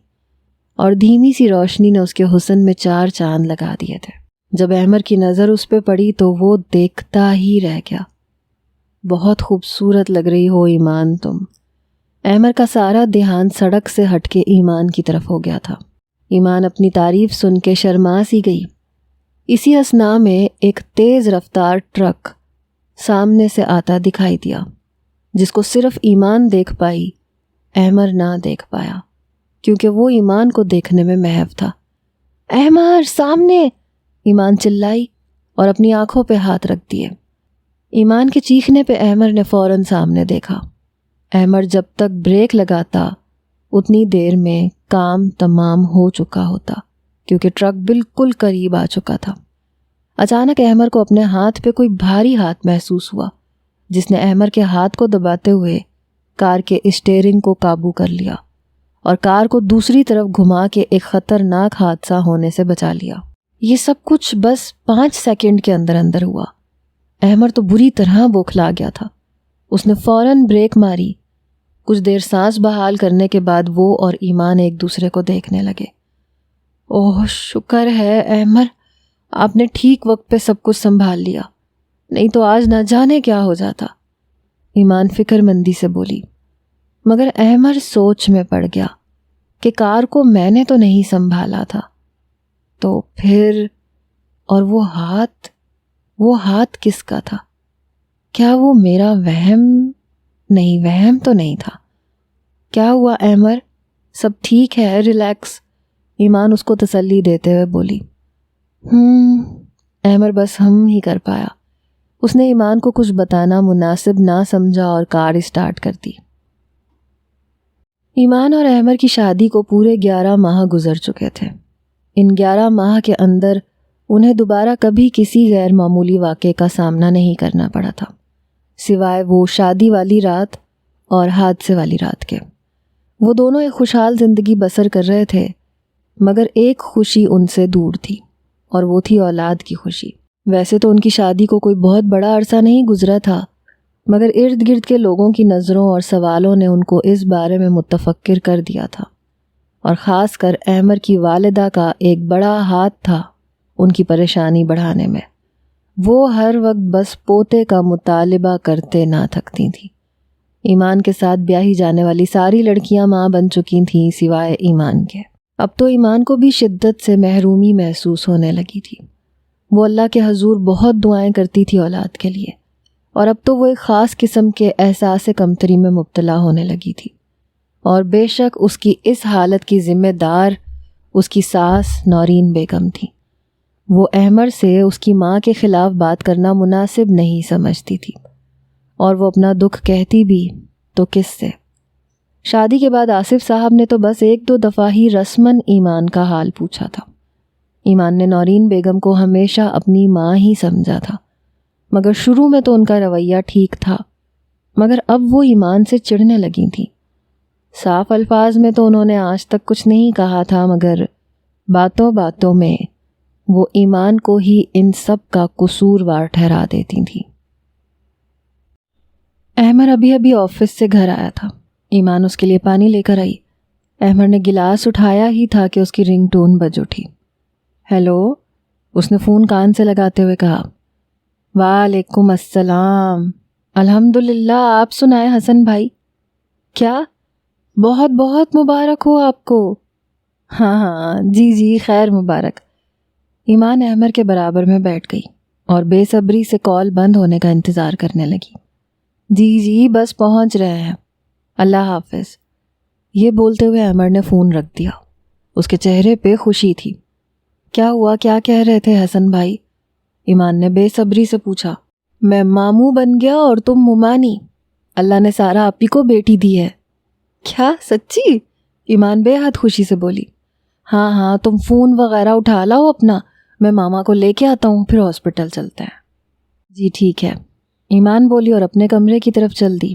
اور دھیمی سی روشنی نے اس کے حسن میں 4 چاند لگا دیے تھے۔ جب احمر کی نظر اس پہ پڑی تو وہ دیکھتا ہی رہ گیا۔ بہت خوبصورت لگ رہی ہو ایمان تم، احمر کا سارا دھیان سڑک سے ہٹ کے ایمان کی طرف ہو گیا تھا۔ ایمان اپنی تعریف سن کے شرما سی گئی۔ اسی اثناء میں ایک تیز رفتار ٹرک سامنے سے آتا دکھائی دیا، جس کو صرف ایمان دیکھ پائی، احمر نہ دیکھ پایا، کیونکہ وہ ایمان کو دیکھنے میں محو تھا۔ احمر سامنے! ایمان چلائی اور اپنی آنکھوں پہ ہاتھ رکھ دیے۔ ایمان کے چیخنے پہ احمر نے فوراً سامنے دیکھا۔ احمر جب تک بریک لگاتا اتنی دیر میں کام تمام ہو چکا ہوتا، کیونکہ ٹرک بالکل قریب آ چکا تھا۔ اچانک احمر کو اپنے ہاتھ پہ کوئی بھاری ہاتھ محسوس ہوا، جس نے احمر کے ہاتھ کو دباتے ہوئے کار کے اسٹیئرنگ کو قابو کر لیا اور کار کو دوسری طرف گھما کے ایک خطرناک حادثہ ہونے سے بچا لیا۔ یہ سب کچھ بس 5 سیکنڈ کے اندر اندر ہوا۔ احمر تو بری طرح بوکھلا گیا تھا۔ اس نے فوراً بریک ماری۔ کچھ دیر سانس بحال کرنے کے بعد وہ اور ایمان ایک دوسرے کو دیکھنے لگے۔ اوہ شکر ہے احمر، آپ نے ٹھیک وقت پہ سب کچھ سنبھال لیا، نہیں تو آج نہ جانے کیا ہو جاتا، ایمان فکر مندی سے بولی۔ مگر احمر سوچ میں پڑ گیا کہ کار کو میں نے تو نہیں سنبھالا تھا، تو پھر اور وہ ہاتھ کس کا تھا؟ کیا وہ میرا وہم؟ نہیں، وہم تو نہیں تھا۔ کیا ہوا احمر؟ سب ٹھیک ہے، ریلیکس، ایمان اس کو تسلی دیتے ہوئے بولی۔ احمر بس ہم ہی کر پایا۔ اس نے ایمان کو کچھ بتانا مناسب نہ سمجھا اور کار اسٹارٹ کر دی۔ ایمان اور احمر کی شادی کو پورے 11 ماہ گزر چکے تھے۔ ان 11 ماہ کے اندر انہیں دوبارہ کبھی کسی غیر معمولی واقعے کا سامنا نہیں کرنا پڑا تھا، سوائے وہ شادی والی رات اور حادثے والی رات کے۔ وہ دونوں ایک خوشحال زندگی بسر کر رہے تھے، مگر ایک خوشی ان سے دور تھی، اور وہ تھی اولاد کی خوشی۔ ویسے تو ان کی شادی کو کوئی بہت بڑا عرصہ نہیں گزرا تھا، مگر ارد گرد کے لوگوں کی نظروں اور سوالوں نے ان کو اس بارے میں متفکر کر دیا تھا، اور خاص کر احمر کی والدہ کا ایک بڑا ہاتھ تھا ان کی پریشانی بڑھانے میں۔ وہ ہر وقت بس پوتے کا مطالبہ کرتے نہ تھکتی تھیں۔ ایمان کے ساتھ بیاہی جانے والی ساری لڑکیاں ماں بن چکی تھیں سوائے ایمان کے۔ اب تو ایمان کو بھی شدت سے محرومی محسوس ہونے لگی تھی۔ وہ اللہ کے حضور بہت دعائیں کرتی تھی اولاد کے لیے، اور اب تو وہ ایک خاص قسم کے احساس کمتری میں مبتلا ہونے لگی تھی، اور بے شک اس کی اس حالت کی ذمہ دار اس کی ساس نورین بیگم تھی۔ وہ احمر سے اس کی ماں کے خلاف بات کرنا مناسب نہیں سمجھتی تھی، اور وہ اپنا دکھ کہتی بھی تو کس سے؟ شادی کے بعد آصف صاحب نے تو بس 1-2 دفعہ ہی رسماً ایمان کا حال پوچھا تھا۔ ایمان نے نورین بیگم کو ہمیشہ اپنی ماں ہی سمجھا تھا، مگر شروع میں تو ان کا رویہ ٹھیک تھا، مگر اب وہ ایمان سے چڑھنے لگی تھیں۔ صاف الفاظ میں تو انہوں نے آج تک کچھ نہیں کہا تھا، مگر باتوں باتوں میں وہ ایمان کو ہی ان سب کا قصوروار ٹھہرا دیتی تھیں۔ احمر ابھی آفس سے گھر آیا تھا۔ ایمان اس کے لیے پانی لے کر آئی۔ احمر نے گلاس اٹھایا ہی تھا کہ اس کی رنگ ٹون بج اٹھی۔ ہیلو، اس نے فون کان سے لگاتے ہوئے کہا۔ وعلیکم السلام، الحمدللہ، آپ سنائیں حسن بھائی؟ کیا؟ بہت بہت مبارک ہو آپ کو۔ ہاں جی خیر مبارک۔ ایمان احمر کے برابر میں بیٹھ گئی اور بے صبری سے کال بند ہونے کا انتظار کرنے لگی۔ جی بس پہنچ رہے ہیں، اللہ حافظ۔ یہ بولتے ہوئے احمر نے فون رکھ دیا۔ اس کے چہرے پہ خوشی تھی۔ کیا ہوا، کیا کہہ رہے تھے حسن بھائی؟ ایمان نے بے صبری سے پوچھا۔ میں ماموں بن گیا اور تم ممانی۔ اللہ نے سارا آپ ہی کو بیٹی دی ہے۔ کیا سچی؟ ایمان بے حد خوشی سے بولی۔ ہاں تم فون وغیرہ اٹھا لاؤ اپنا، میں ماما کو لے کے آتا ہوں، پھر ہاسپٹل چلتے ہیں۔ جی ٹھیک ہے، ایمان بولی اور اپنے کمرے کی طرف چل دی۔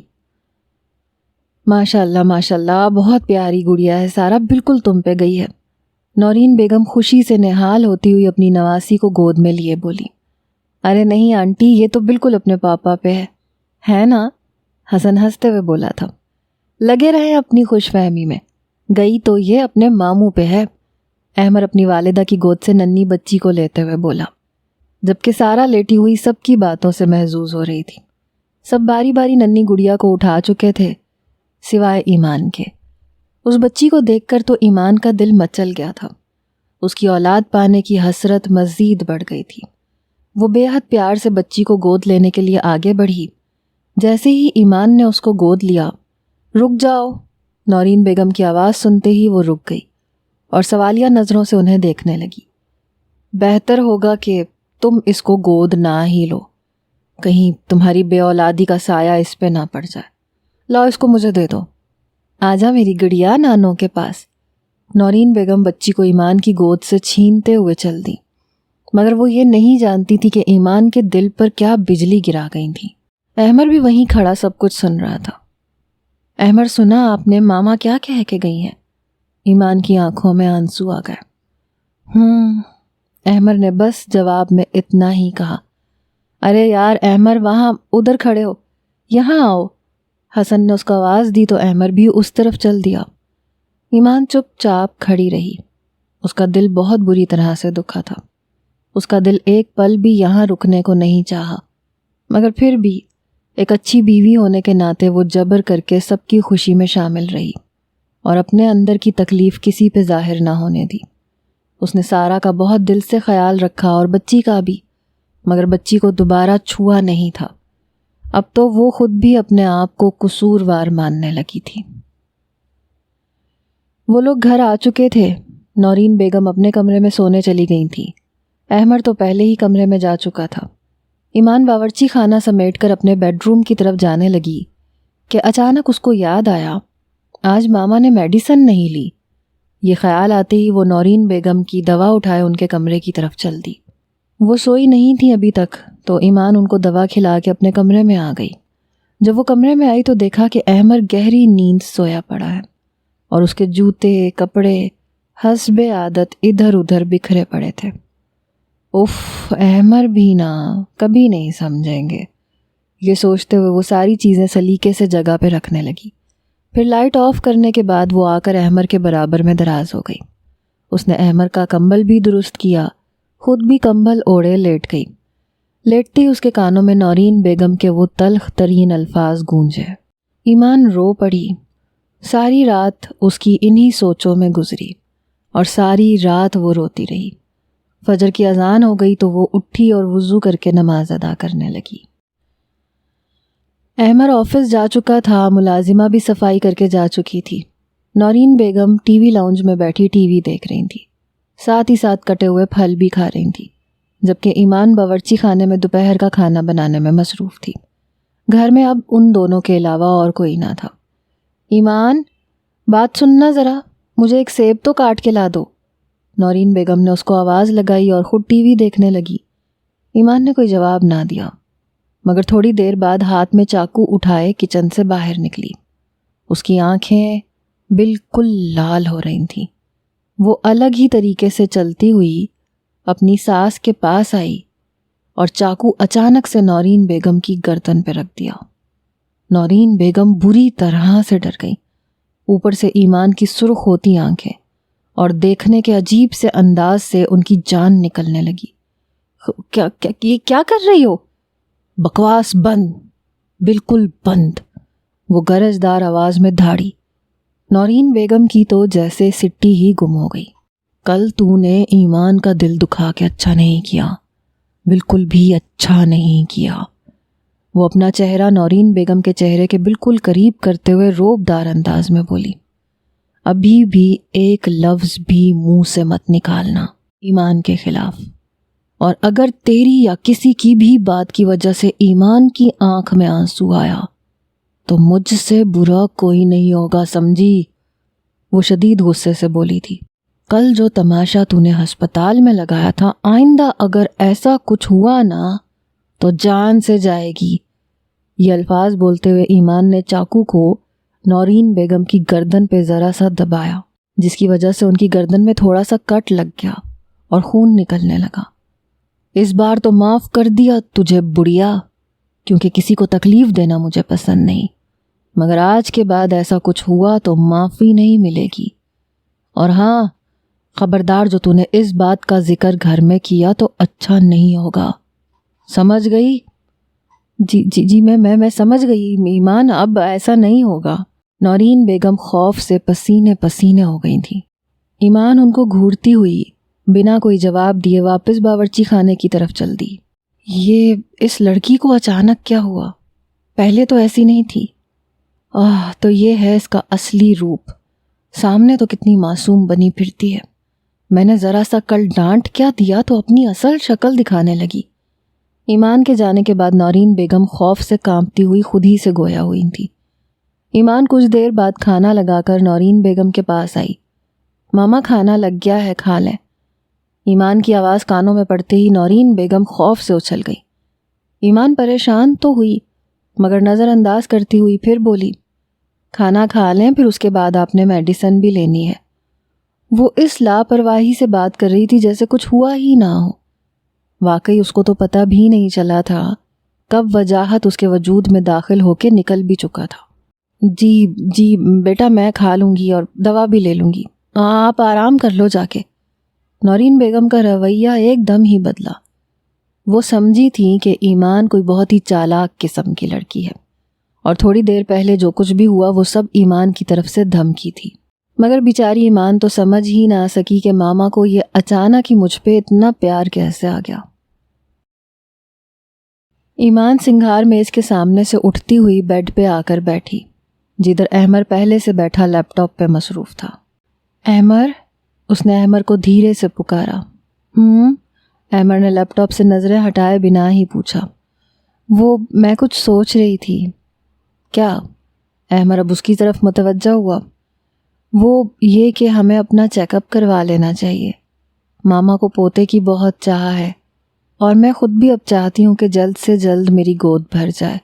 ماشاء اللہ، بہت پیاری گڑیا ہے سارا، بالکل تم پہ گئی ہے۔ نورین بیگم خوشی سے نہال ہوتی ہوئی اپنی نواسی کو گود میں لیے بولی۔ ارے نہیں آنٹی، یہ تو بالکل اپنے پاپا پہ ہے نا؟ حسن ہنستے ہوئے بولا تھا۔ لگے رہے اپنی خوش فہمی میں، گئی تو یہ اپنے ماموں پہ ہے۔ احمر اپنی والدہ کی گود سے ننھی بچی کو لیتے ہوئے بولا، جبکہ سارا لیٹی ہوئی سب کی باتوں سے محظوظ ہو رہی تھی۔ سب باری باری ننھی گڑیا کو اٹھا چکے تھے، سوائے ایمان کے۔ اس بچی کو دیکھ کر تو ایمان کا دل مچل گیا تھا۔ اس کی اولاد پانے کی حسرت مزید بڑھ گئی تھی۔ وہ بے حد پیار سے بچی کو گود لینے کے لیے آگے بڑھی۔ جیسے ہی ایمان نے اس کو گود لیا، رک جاؤ، نورین بیگم کی آواز سنتے ہی وہ رک گئی اور سوالیہ نظروں سے انہیں دیکھنے لگی۔ بہتر ہوگا کہ تم اس کو گود نہ ہی لو، کہیں تمہاری بے اولادی کا سایہ اس پہ نہ پڑ جائے۔ لاؤ اس کو مجھے دے دو۔ آجا میری گڑیا نانوں کے پاس۔ نورین بیگم بچی کو ایمان کی گود سے چھینتے ہوئے چل دی، مگر وہ یہ نہیں جانتی تھی کہ ایمان کے دل پر کیا بجلی گرا گئی تھی۔ احمر بھی وہیں کھڑا سب کچھ سن رہا تھا۔ احمر، سنا آپ نے ماما کیا کہہ کے گئی ہیں؟ ایمان کی آنکھوں میں آنسو آ گئے۔ احمر نے بس جواب میں اتنا ہی کہا۔ ارے یار احمر، وہاں ادھر کھڑے ہو، یہاں آؤ۔ حسن نے اس کو آواز دی تو احمر بھی اس طرف چل دیا۔ ایمان چپ چاپ کھڑی رہی۔ اس کا دل بہت بری طرح سے دکھا تھا۔ اس کا دل ایک پل بھی یہاں رکنے کو نہیں چاہا، مگر پھر بھی ایک اچھی بیوی ہونے کے ناطے وہ جبر کر کے سب کی خوشی میں شامل رہی اور اپنے اندر کی تکلیف کسی پہ ظاہر نہ ہونے دی۔ اس نے سارا کا بہت دل سے خیال رکھا اور بچی کا بھی، مگر بچی کو دوبارہ چھوا نہیں تھا۔ اب تو وہ خود بھی اپنے آپ کو قصوروار ماننے لگی تھی۔ وہ لوگ گھر آ چکے تھے۔ نورین بیگم اپنے کمرے میں سونے چلی گئی تھی۔ احمر تو پہلے ہی کمرے میں جا چکا تھا۔ ایمان باورچی خانہ سمیٹ کر اپنے بیڈ روم کی طرف جانے لگی کہ اچانک اس کو یاد آیا، آج ماما نے میڈیسن نہیں لی۔ یہ خیال آتے ہی وہ نورین بیگم کی دوا اٹھائے ان کے کمرے کی طرف چل دی۔ وہ سوئی نہیں تھی ابھی تک، تو ایمان ان کو دوا کھلا کے اپنے کمرے میں آ گئی۔ جب وہ کمرے میں آئی تو دیکھا کہ احمر گہری نیند سویا پڑا ہے اور اس کے جوتے کپڑے حسب عادت ادھر ادھر بکھرے پڑے تھے۔ اف، احمر بھی نا کبھی نہیں سمجھیں گے، یہ سوچتے ہوئے وہ ساری چیزیں سلیقے سے جگہ پہ رکھنے لگی۔ پھر لائٹ آف کرنے کے بعد وہ آ کر احمر کے برابر میں دراز ہو گئی۔ اس نے احمر کا کمبل بھی درست کیا، خود بھی کمبل اوڑھے لیٹ گئی۔ لیٹتی اس کے کانوں میں نورین بیگم کے وہ تلخ ترین الفاظ گونجے۔ ایمان رو پڑی۔ ساری رات اس کی انہی سوچوں میں گزری اور ساری رات وہ روتی رہی۔ فجر کی اذان ہو گئی تو وہ اٹھی اور وضو کر کے نماز ادا کرنے لگی۔ احمر آفس جا چکا تھا، ملازمہ بھی صفائی کر کے جا چکی تھی۔ نورین بیگم ٹی وی لاؤنج میں بیٹھی ٹی وی دیکھ رہی تھی، ساتھ ہی ساتھ کٹے ہوئے پھل بھی کھا رہی تھی، جبکہ ایمان باورچی خانے میں دوپہر کا کھانا بنانے میں مصروف تھی۔ گھر میں اب ان دونوں کے علاوہ اور کوئی نہ تھا۔ ایمان، بات سننا ذرا، مجھے ایک سیب تو کاٹ کے لا دو۔ نورین بیگم نے اس کو آواز لگائی اور خود ٹی وی دیکھنے لگی۔ ایمان نے کوئی جواب نہ دیا، مگر تھوڑی دیر بعد ہاتھ میں چاقو اٹھائے کچن سے باہر نکلی۔ اس کی آنکھیں بالکل لال ہو رہی تھیں۔ وہ الگ ہی طریقے سے چلتی ہوئی اپنی ساس کے پاس آئی اور چاقو اچانک سے نورین بیگم کی گردن پہ رکھ دیا۔ نورین بیگم بری طرح سے ڈر گئی، اوپر سے ایمان کی سرخ ہوتی آنکھیں اور دیکھنے کے عجیب سے انداز سے ان کی جان نکلنے لگی۔ کیا کر رہی ہو؟ بکواس بند، بالکل بند، وہ گرجدار آواز میں دھاڑی۔ نورین بیگم کی تو جیسے سٹی ہی گم ہو گئی۔ کل تو نے ایمان کا دل دکھا کے اچھا نہیں کیا، بالکل بھی اچھا نہیں کیا۔ وہ اپنا چہرہ نورین بیگم کے چہرے کے بالکل قریب کرتے ہوئے روبدار انداز میں بولی، ابھی بھی ایک لفظ بھی منہ سے مت نکالنا ایمان کے خلاف، اور اگر تیری یا کسی کی بھی بات کی وجہ سے ایمان کی آنکھ میں آنسو آیا تو مجھ سے برا کوئی نہیں ہوگا، سمجھی؟ وہ شدید غصے سے بولی تھی۔ کل جو تماشا تو نے ہسپتال میں لگایا تھا، آئندہ اگر ایسا کچھ ہوا نا تو جان سے جائے گی۔ یہ الفاظ بولتے ہوئے ایمان نے چاقو کو نورین بیگم کی گردن پہ ذرا سا دبایا، جس کی وجہ سے ان کی گردن میں تھوڑا سا کٹ لگ گیا اور خون نکلنے لگا۔ اس بار تو معاف کر دیا تجھے بڑھیا، کیونکہ کسی کو تکلیف دینا مجھے پسند نہیں، مگر آج کے بعد ایسا کچھ ہوا تو معافی نہیں ملے گی۔ اور ہاں، خبردار جو تو نے اس بات کا ذکر گھر میں کیا تو اچھا نہیں ہوگا، سمجھ گئی؟ جی میں سمجھ گئی ایمان، اب ایسا نہیں ہوگا۔ نورین بیگم خوف سے پسینے پسینے ہو گئی تھی۔ ایمان ان کو گھورتی ہوئی بنا کوئی جواب دیے واپس باورچی خانے کی طرف چل دی۔ یہ اس لڑکی کو اچانک کیا ہوا؟ پہلے تو ایسی نہیں تھی۔ تو یہ ہے اس کا اصلی روپ۔ سامنے تو کتنی معصوم بنی پھرتی ہے، میں نے ذرا سا کل ڈانٹ کیا دیا تو اپنی اصل شکل دکھانے لگی۔ ایمان کے جانے کے بعد نورین بیگم خوف سے کانپتی ہوئی خود ہی سے گویا ہوئی تھی۔ ایمان کچھ دیر بعد کھانا لگا کر نورین بیگم کے پاس آئی۔ ماما کھانا لگ گیا ہے، کھا لیں۔ ایمان کی آواز کانوں میں پڑتے ہی نورین بیگم خوف سے اچھل گئی۔ ایمان پریشان تو ہوئی مگر نظر انداز کرتی ہوئی پھر بولی، کھانا کھا لیں پھر اس کے بعد آپ نے میڈیسن بھی لینی ہے۔ وہ اس لاپرواہی سے بات کر رہی تھی جیسے کچھ ہوا ہی نہ ہو۔ واقعی اس کو تو پتہ بھی نہیں چلا تھا کب وجاہت اس کے وجود میں داخل ہو کے نکل بھی چکا تھا۔ جی بیٹا میں کھا لوں گی اور دوا بھی لے لوں گی، آپ آرام کر لو جا کے۔ نورین بیگم کا رویہ ایک دم ہی بدلا۔ وہ سمجھی تھی کہ ایمان کوئی بہت ہی چالاک قسم کی لڑکی ہے اور تھوڑی دیر پہلے جو کچھ بھی ہوا وہ سب ایمان کی طرف سے دھمکی تھی، مگر بیچاری ایمان تو سمجھ ہی نہ سکی کہ ماما کو یہ اچانک ہی مجھ پہ اتنا پیار کیسے آ گیا۔ ایمان سنگھار میز کے سامنے سے اٹھتی ہوئی بیڈ پہ آ کر بیٹھی، جدھر احمر پہلے سے بیٹھا لیپ ٹاپ پہ مصروف تھا۔ احمر، اس نے احمر کو دھیرے سے پکارا۔ احمر نے لیپ ٹاپ سے نظریں ہٹائے بنا ہی پوچھا، وہ میں کچھ سوچ رہی تھی۔ کیا؟ احمر اب اس کی طرف متوجہ ہوا۔ وہ یہ کہ ہمیں اپنا چیک اپ کروا لینا چاہیے۔ ماما کو پوتے کی بہت چاہ ہے اور میں خود بھی اب چاہتی ہوں کہ جلد سے جلد میری گود بھر جائے۔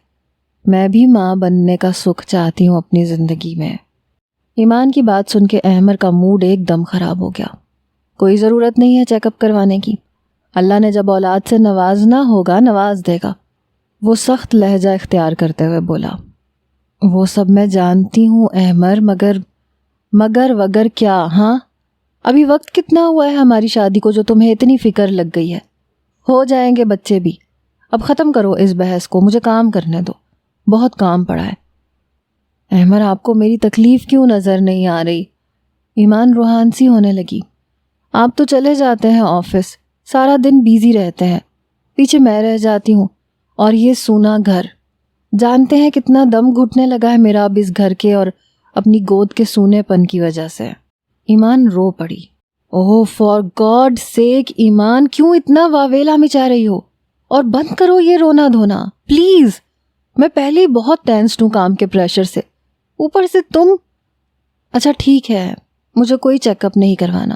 میں بھی ماں بننے کا سکھ چاہتی ہوں اپنی زندگی میں۔ ایمان کی بات سن کے احمر کا موڈ ایک دم خراب ہو گیا۔ کوئی ضرورت نہیں ہے چیک اپ کروانے کی، اللہ نے جب اولاد سے نوازنا ہوگا نواز دے گا، وہ سخت لہجہ اختیار کرتے ہوئے بولا۔ وہ سب میں جانتی ہوں احمر، مگر وگر کیا؟ ابھی وقت کتنا ہوا ہے ہماری شادی کو جو تمہیں اتنی فکر لگ گئی ہے؟ ہو جائیں گے بچے بھی، اب ختم کرو اس بحث کو، مجھے کام کرنے دو، بہت کام پڑا ہے۔ احمر آپ کو میری تکلیف کیوں نظر نہیں آ رہی؟ ایمان روحان سی ہونے لگی۔ آپ تو چلے جاتے ہیں آفس، سارا دن بیزی رہتے ہیں، پیچھے میں رہ جاتی ہوں اور یہ سونا گھر، جانتے ہیں کتنا دم گھٹنے لگا ہے میرا اب اس گھر کے اور اپنی گود کے سونے پن کی وجہ سے۔ ایمان رو پڑی۔ اوہ فار گاڈ سیک ایمان، کیوں اتنا واویلا مچا رہی ہو؟ اور بند کرو یہ رونا دھونا پلیز۔ میں پہلے ہی بہت ٹینسڈ ہوں کام کے پریشر سے، اوپر سے تم۔ اچھا ٹھیک ہے، مجھے کوئی چیک اپ نہیں کروانا،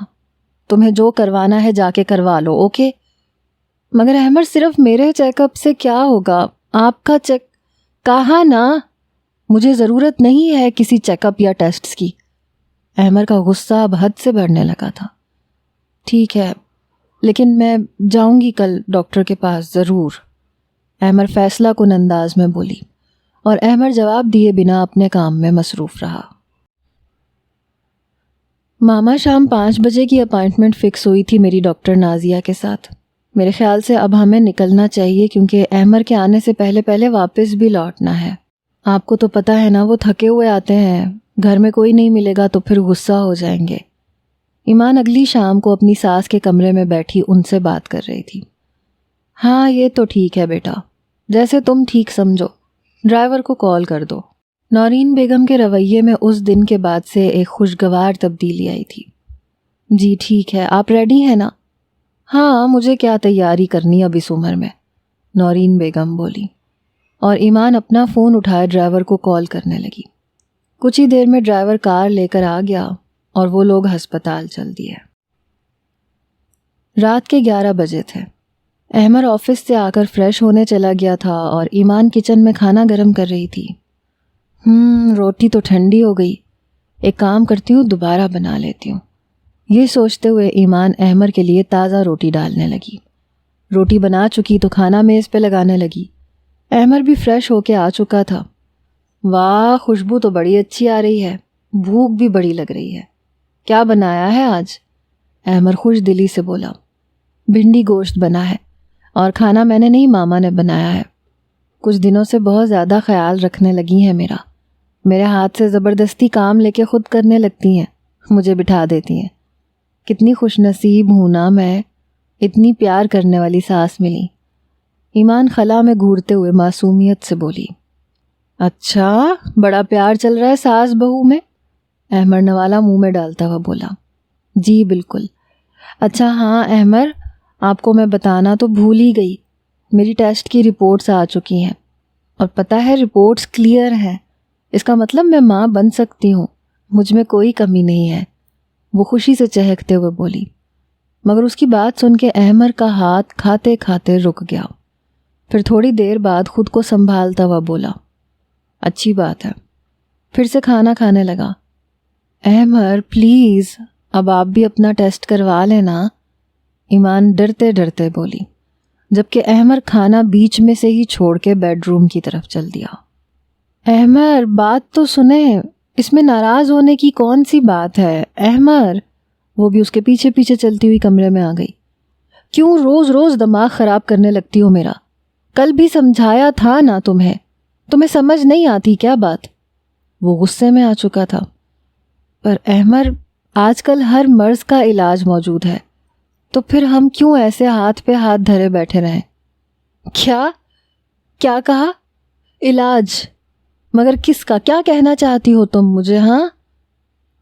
تمہیں جو کروانا ہے جا کے کروا لو، اوکے؟ مگر احمر صرف میرے چیک اپ سے کیا ہوگا؟ آپ کا چیک کہا نا، مجھے ضرورت نہیں ہے کسی چیک اپ یا ٹیسٹس کی۔ احمر کا غصہ اب حد سے بڑھنے لگا تھا۔ ٹھیک ہے لیکن میں جاؤں گی کل ڈاکٹر کے پاس ضرور، احمر فیصلہ کن انداز میں بولی، اور احمر جواب دیے بنا اپنے کام میں مصروف رہا۔ ماما شام 5 بجے کی اپائنٹمنٹ فکس ہوئی تھی میری ڈاکٹر نازیہ کے ساتھ۔ میرے خیال سے اب ہمیں نکلنا چاہیے کیونکہ احمر کے آنے سے پہلے واپس بھی لوٹنا ہے۔ آپ کو تو پتہ ہے نا وہ تھکے ہوئے آتے ہیں، گھر میں کوئی نہیں ملے گا تو پھر غصہ ہو جائیں گے۔ ایمان اگلی شام کو اپنی ساس کے کمرے میں بیٹھی ان سے بات کر رہی تھی۔ ہاں یہ تو ٹھیک ہے بیٹا، جیسے تم ٹھیک سمجھو، ڈرائیور کو کال کر دو۔ نورین بیگم کے رویے میں اس دن کے بعد سے ایک خوشگوار تبدیلی آئی تھی۔ جی ٹھیک ہے، آپ ریڈی ہیں نا؟ ہاں مجھے کیا تیاری کرنی اب اس عمر میں، نورین بیگم بولی، اور ایمان اپنا فون اٹھائے ڈرائیور کو کال کرنے لگی۔ کچھ ہی دیر میں ڈرائیور کار لے کر آ گیا اور وہ لوگ ہسپتال چل دیے۔ رات کے 11 بجے تھے۔ احمر آفس سے آ کر فریش ہونے چلا گیا تھا اور ایمان کچن میں کھانا گرم کر رہی تھی۔ روٹی تو ٹھنڈی ہو گئی، ایک کام کرتی ہوں دوبارہ بنا لیتی ہوں، یہ سوچتے ہوئے ایمان احمر کے لیے تازہ روٹی ڈالنے لگی۔ روٹی بنا چکی تو کھانا میز پہ لگانے لگی۔ احمر بھی فریش ہو کے آ چکا تھا۔ واہ خوشبو تو بڑی اچھی آ رہی ہے، بھوک بھی بڑی لگ رہی ہے، کیا بنایا ہے آج؟ احمر خوش دلی سے بولا۔ بھنڈی گوشت بنا ہے اور کھانا میں نے نہیں، ماما نے بنایا ہے، کچھ دنوں سے بہت زیادہ خیال رکھنے لگی ہیں میرا، میرے ہاتھ سے زبردستی کام لے کے خود کرنے لگتی ہیں، مجھے بٹھا دیتی ہیں۔ کتنی خوش نصیب ہوں نا میں، اتنی پیار کرنے والی ساس ملی۔ ایمان خلا میں گھورتے ہوئے معصومیت سے بولی۔ اچھا، بڑا پیار چل رہا ہے ساس بہو میں؟ احمر نوالا منہ میں ڈالتا ہوا بولا۔ جی بالکل۔ اچھا ہاں احمر، آپ کو میں بتانا تو بھول ہی گئی، میری ٹیسٹ کی رپورٹس آ چکی ہیں، اور پتہ ہے رپورٹس کلیئر ہیں، اس کا مطلب میں ماں بن سکتی ہوں، مجھ میں کوئی کمی نہیں ہے، وہ خوشی سے چہکتے ہوئے بولی۔ مگر اس کی بات سن کے احمر کا ہاتھ کھاتے کھاتے رک گیا، پھر تھوڑی دیر بعد خود کو سنبھالتا ہوا بولا، اچھی بات ہے۔ پھر سے کھانا کھانے لگا۔ احمر پلیز اب آپ بھی اپنا ٹیسٹ کروا لینا، ایمان ڈرتے ڈرتے بولی، جبکہ احمر کھانا بیچ میں سے ہی چھوڑ کے بیڈ روم کی طرف چل دیا۔ احمر بات تو سنیں، اس میں ناراض ہونے کی کون سی بات ہے؟ احمر، وہ بھی اس کے پیچھے پیچھے چلتی ہوئی کمرے میں آ گئی۔ کیوں روز روز دماغ خراب کرنے لگتی ہو میرا؟ کل بھی سمجھایا تھا نا تمہیں سمجھ نہیں آتی کیا بات؟ وہ غصے میں آ چکا تھا۔ پر احمر، آج کل ہر مرض کا علاج موجود ہے، تو پھر ہم کیوں ایسے ہاتھ پہ ہاتھ دھرے بیٹھے رہیں؟ کیا کہا؟ علاج؟ مگر کس کا؟ کیا کہنا چاہتی ہو تم مجھے؟ ہاں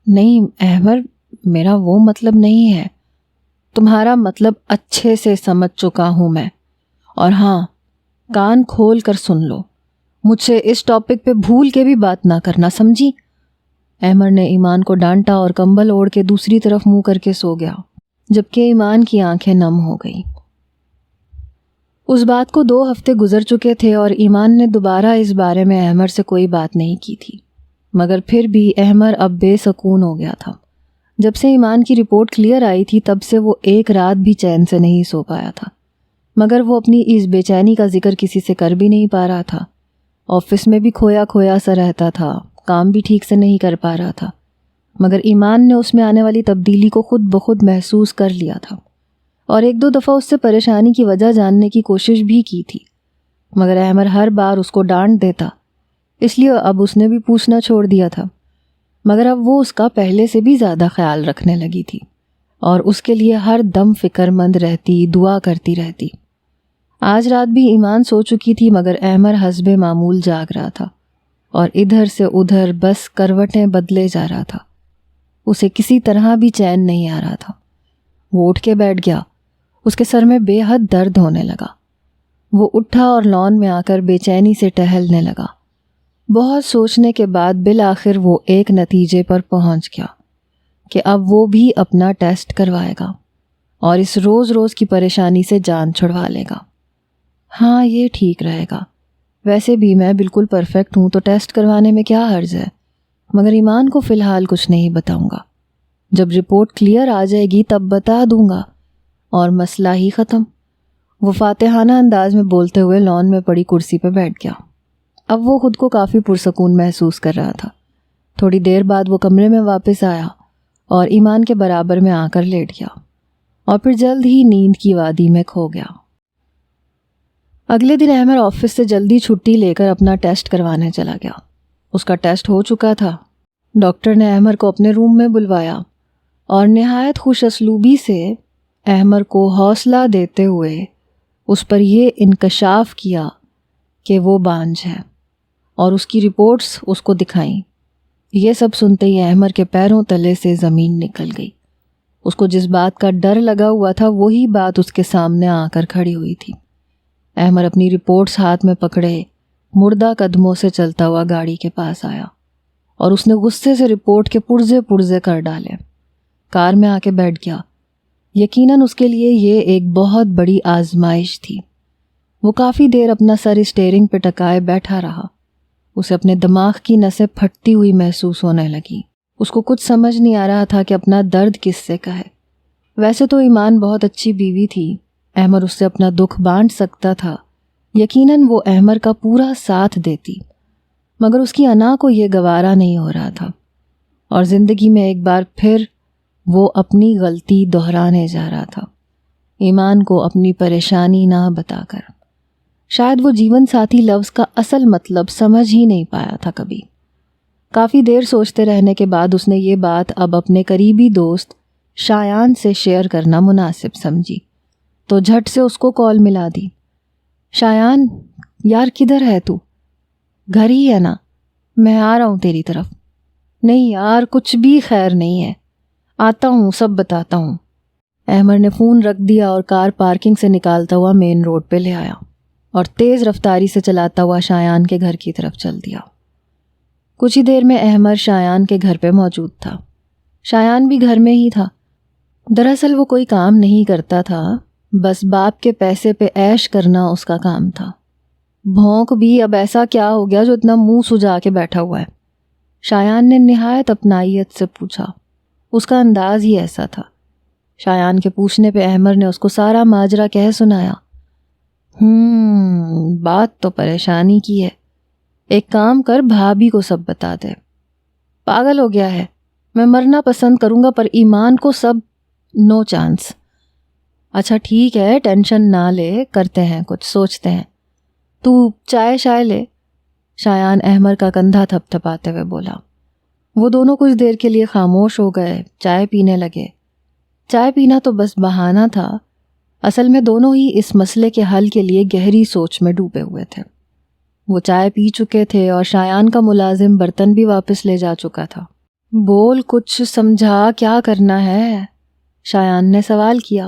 نہیں احمر، میرا وہ مطلب نہیں ہے، تمہارا مطلب اچھے سے سمجھ چکا ہوں میں، اور ہاں کان کھول کر سن لو، مجھ سے اس ٹاپک پہ بھول کے بھی بات نہ کرنا، سمجھی؟ احمر نے ایمان کو ڈانٹا اور کمبل اوڑھ کے دوسری طرف منہ کر کے سو گیا، جبکہ ایمان کی آنکھیں نم ہو گئیں۔ اس بات کو 2 ہفتے گزر چکے تھے اور ایمان نے دوبارہ اس بارے میں احمر سے کوئی بات نہیں کی تھی، مگر پھر بھی احمر اب بے سکون ہو گیا تھا۔ جب سے ایمان کی رپورٹ کلیئر آئی تھی تب سے وہ ایک رات بھی چین سے نہیں سو پایا تھا، مگر وہ اپنی اس بے چینی کا ذکر کسی سے کر بھی نہیں پا رہا تھا۔ آفس میں بھی کھویا کھویا سا رہتا تھا، کام بھی ٹھیک سے نہیں کر پا رہا تھا، مگر ایمان نے اس میں آنے والی تبدیلی کو خود بخود محسوس کر لیا تھا، اور 1-2 دفعہ اس سے پریشانی کی وجہ جاننے کی کوشش بھی کی تھی، مگر احمر ہر بار اس کو ڈانٹ دیتا، اس لیے اب اس نے بھی پوچھنا چھوڑ دیا تھا۔ مگر اب وہ اس کا پہلے سے بھی زیادہ خیال رکھنے لگی تھی، اور اس کے لیے ہر دم فکر مند رہتی، دعا کرتی رہتی۔ آج رات بھی ایمان سو چکی تھی، مگر احمر حسب معمول جاگ رہا تھا، اور ادھر سے ادھر بس کروٹیں بدلے جا رہا تھا۔ اسے کسی طرح بھی چین نہیں آ رہا تھا۔ وہ اٹھ کے بیٹھ گیا، اس کے سر میں بے حد درد ہونے لگا۔ وہ اٹھا اور لان میں آ کر بے چینی سے ٹہلنے لگا۔ بہت سوچنے کے بعد بالآخر وہ ایک نتیجے پر پہنچ گیا کہ اب وہ بھی اپنا ٹیسٹ کروائے گا اور اس روز روز کی پریشانی سے جان چھڑوا لے گا۔ ہاں یہ ٹھیک رہے گا، ویسے بھی میں بالکل پرفیکٹ ہوں، تو ٹیسٹ کروانے میں کیا حرج ہے، مگر ایمان کو فی الحال کچھ نہیں بتاؤں گا، جب رپورٹ کلیئر آ جائے گی تب بتا دوں گا اور مسئلہ ہی ختم۔ وہ فاتحانہ انداز میں بولتے ہوئے لان میں پڑی کرسی پہ بیٹھ گیا۔ اب وہ خود کو کافی پرسکون محسوس کر رہا تھا۔ تھوڑی دیر بعد وہ کمرے میں واپس آیا اور ایمان کے برابر میں آ کر لیٹ گیا، اور پھر جلد ہی نیند کی وادی میں کھو گیا۔ اگلے دن احمر آفس سے جلدی چھٹی لے کر اپنا ٹیسٹ کروانے چلا گیا۔ اس کا ٹیسٹ ہو چکا تھا۔ ڈاکٹر نے احمر کو اپنے روم میں بلوایا اور نہایت خوش اسلوبی سے احمر کو حوصلہ دیتے ہوئے اس پر یہ انکشاف کیا کہ وہ بانجھ ہے، اور اس کی رپورٹس اس کو دکھائیں۔ یہ سب سنتے ہی احمر کے پیروں تلے سے زمین نکل گئی۔ اس کو جس بات کا ڈر لگا ہوا تھا وہی بات اس کے سامنے آ کر کھڑی ہوئی تھی۔ احمر اپنی رپورٹس ہاتھ میں پکڑے مردہ قدموں سے چلتا ہوا گاڑی کے پاس آیا، اور اس نے غصے سے رپورٹ کے پرزے پرزے کر ڈالے۔ کار میں آ کے بیٹھ گیا۔ یقیناً اس کے لیے یہ ایک بہت بڑی آزمائش تھی۔ وہ کافی دیر اپنا سر اسٹیئرنگ پہ ٹکائے بیٹھا رہا۔ اسے اپنے دماغ کی نسیں پھٹتی ہوئی محسوس ہونے لگیں۔ اس کو کچھ سمجھ نہیں آ رہا تھا کہ اپنا درد کس سے کہے۔ ویسے تو ایمان بہت اچھی بیوی تھی، احمر اس سے اپنا دکھ بانٹ سکتا تھا، یقیناً وہ احمر کا پورا ساتھ دیتی، مگر اس کی انا کو یہ گوارا نہیں ہو رہا تھا، اور زندگی میں ایک بار پھر وہ اپنی غلطی دہرانے جا رہا تھا، ایمان کو اپنی پریشانی نہ بتا کر۔ شاید وہ جیون ساتھی لفظ کا اصل مطلب سمجھ ہی نہیں پایا تھا کبھی۔ کافی دیر سوچتے رہنے کے بعد اس نے یہ بات اب اپنے قریبی دوست شایان سے شیئر کرنا مناسب سمجھی، تو جھٹ سے اس کو کال ملا دی۔ شایان، یار کدھر ہے تو؟ گھر ہی ہے نا؟ میں آ رہا ہوں تیری طرف۔ نہیں یار، کچھ بھی خیر نہیں ہے، آتا ہوں، سب بتاتا ہوں۔ احمر نے فون رکھ دیا اور کار پارکنگ سے نکالتا ہوا مین روڈ پہ لے آیا اور تیز رفتاری سے چلاتا ہوا شایان کے گھر کی طرف چل دیا۔ کچھ ہی دیر میں احمر شایان کے گھر پہ موجود تھا۔ شایان بھی گھر میں ہی تھا۔ دراصل وہ کوئی کام نہیں کرتا تھا، بس باپ کے پیسے پہ عیش کرنا اس کا کام تھا۔ بھونک بھی اب ایسا کیا ہو گیا جو اتنا منہ سجا کے بیٹھا ہوا ہے؟ شایان نے نہایت اپنائیت سے پوچھا۔ اس کا انداز ہی ایسا تھا۔ شایان کے پوچھنے پہ احمر نے اس کو سارا ماجرا کہہ سنایا۔ بات تو پریشانی کی ہے، ایک کام کر، بھابھی کو سب بتا دے۔ پاگل ہو گیا ہے؟ میں مرنا پسند کروں گا پر ایمان کو سب نو چانس۔ اچھا ٹھیک ہے، ٹینشن نہ لے، کرتے ہیں کچھ، سوچتے ہیں۔ تو چائے شائے لے، شایان احمر کا کندھا تھپ تھپاتے ہوئے بولا۔ وہ دونوں کچھ دیر کے لیے خاموش ہو گئے، چائے پینے لگے۔ چائے پینا تو بس بہانہ تھا، اصل میں دونوں ہی اس مسئلے کے حل کے لیے گہری سوچ میں ڈوبے ہوئے تھے۔ وہ چائے پی چکے تھے اور شایان کا ملازم برتن بھی واپس لے جا چکا تھا۔ بول، کچھ سمجھا، کیا کرنا ہے؟ شایان نے سوال کیا۔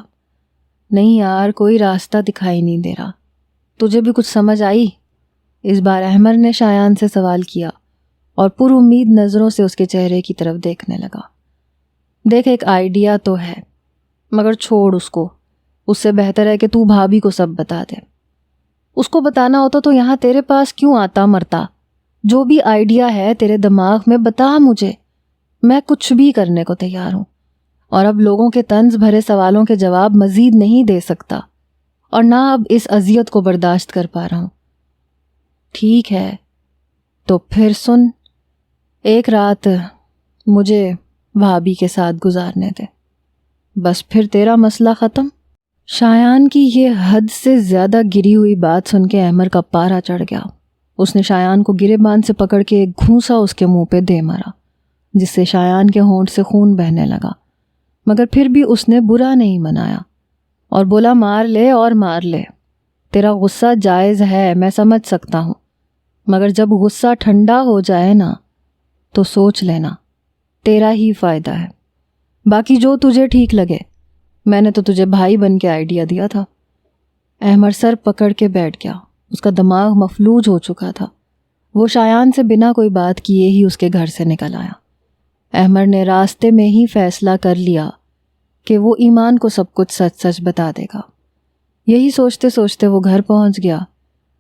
نہیں یار، کوئی راستہ دکھائی نہیں دے رہا۔ تجھے بھی کچھ سمجھ آئی؟ اس بار احمر نے شایان سے سوال کیا اور پر امید نظروں سے اس کے چہرے کی طرف دیکھنے لگا۔ دیکھ، ایک آئیڈیا تو ہے، مگر چھوڑ اس کو، اس سے بہتر ہے کہ تو بھابھی کو سب بتا دے۔ اس کو بتانا ہوتا تو یہاں تیرے پاس کیوں آتا مرتا؟ جو بھی آئیڈیا ہے تیرے دماغ میں بتا مجھے، میں کچھ بھی کرنے کو تیار ہوں، اور اب لوگوں کے طنز بھرے سوالوں کے جواب مزید نہیں دے سکتا، اور نہ اب اس اذیت کو برداشت کر پا رہا ہوں۔ ٹھیک ہے تو پھر سن، ایک رات مجھے بھابھی کے ساتھ گزارنے دے، بس پھر تیرا مسئلہ ختم۔ شایان کی یہ حد سے زیادہ گری ہوئی بات سن کے احمر کا پارا چڑھ گیا۔ اس نے شایان کو گریبان سے پکڑ کے ایک گھونسا اس کے منہ پہ دے مارا، جس سے شایان کے ہونٹ سے خون بہنے لگا، مگر پھر بھی اس نے برا نہیں منایا اور بولا، مار لے اور مار لے، تیرا غصہ جائز ہے، میں سمجھ سکتا ہوں، مگر جب غصہ ٹھنڈا ہو جائے نا تو سوچ لینا، تیرا ہی فائدہ ہے، باقی جو تجھے ٹھیک لگے۔ میں نے تو تجھے بھائی بن کے آئیڈیا دیا تھا۔ احمر سر پکڑ کے بیٹھ گیا، اس کا دماغ مفلوج ہو چکا تھا۔ وہ شایان سے بنا کوئی بات کیے ہی اس کے گھر سے نکل آیا۔ احمر نے راستے میں ہی فیصلہ کر لیا کہ وہ ایمان کو سب کچھ سچ سچ بتا دے گا۔ یہی سوچتے سوچتے وہ گھر پہنچ گیا۔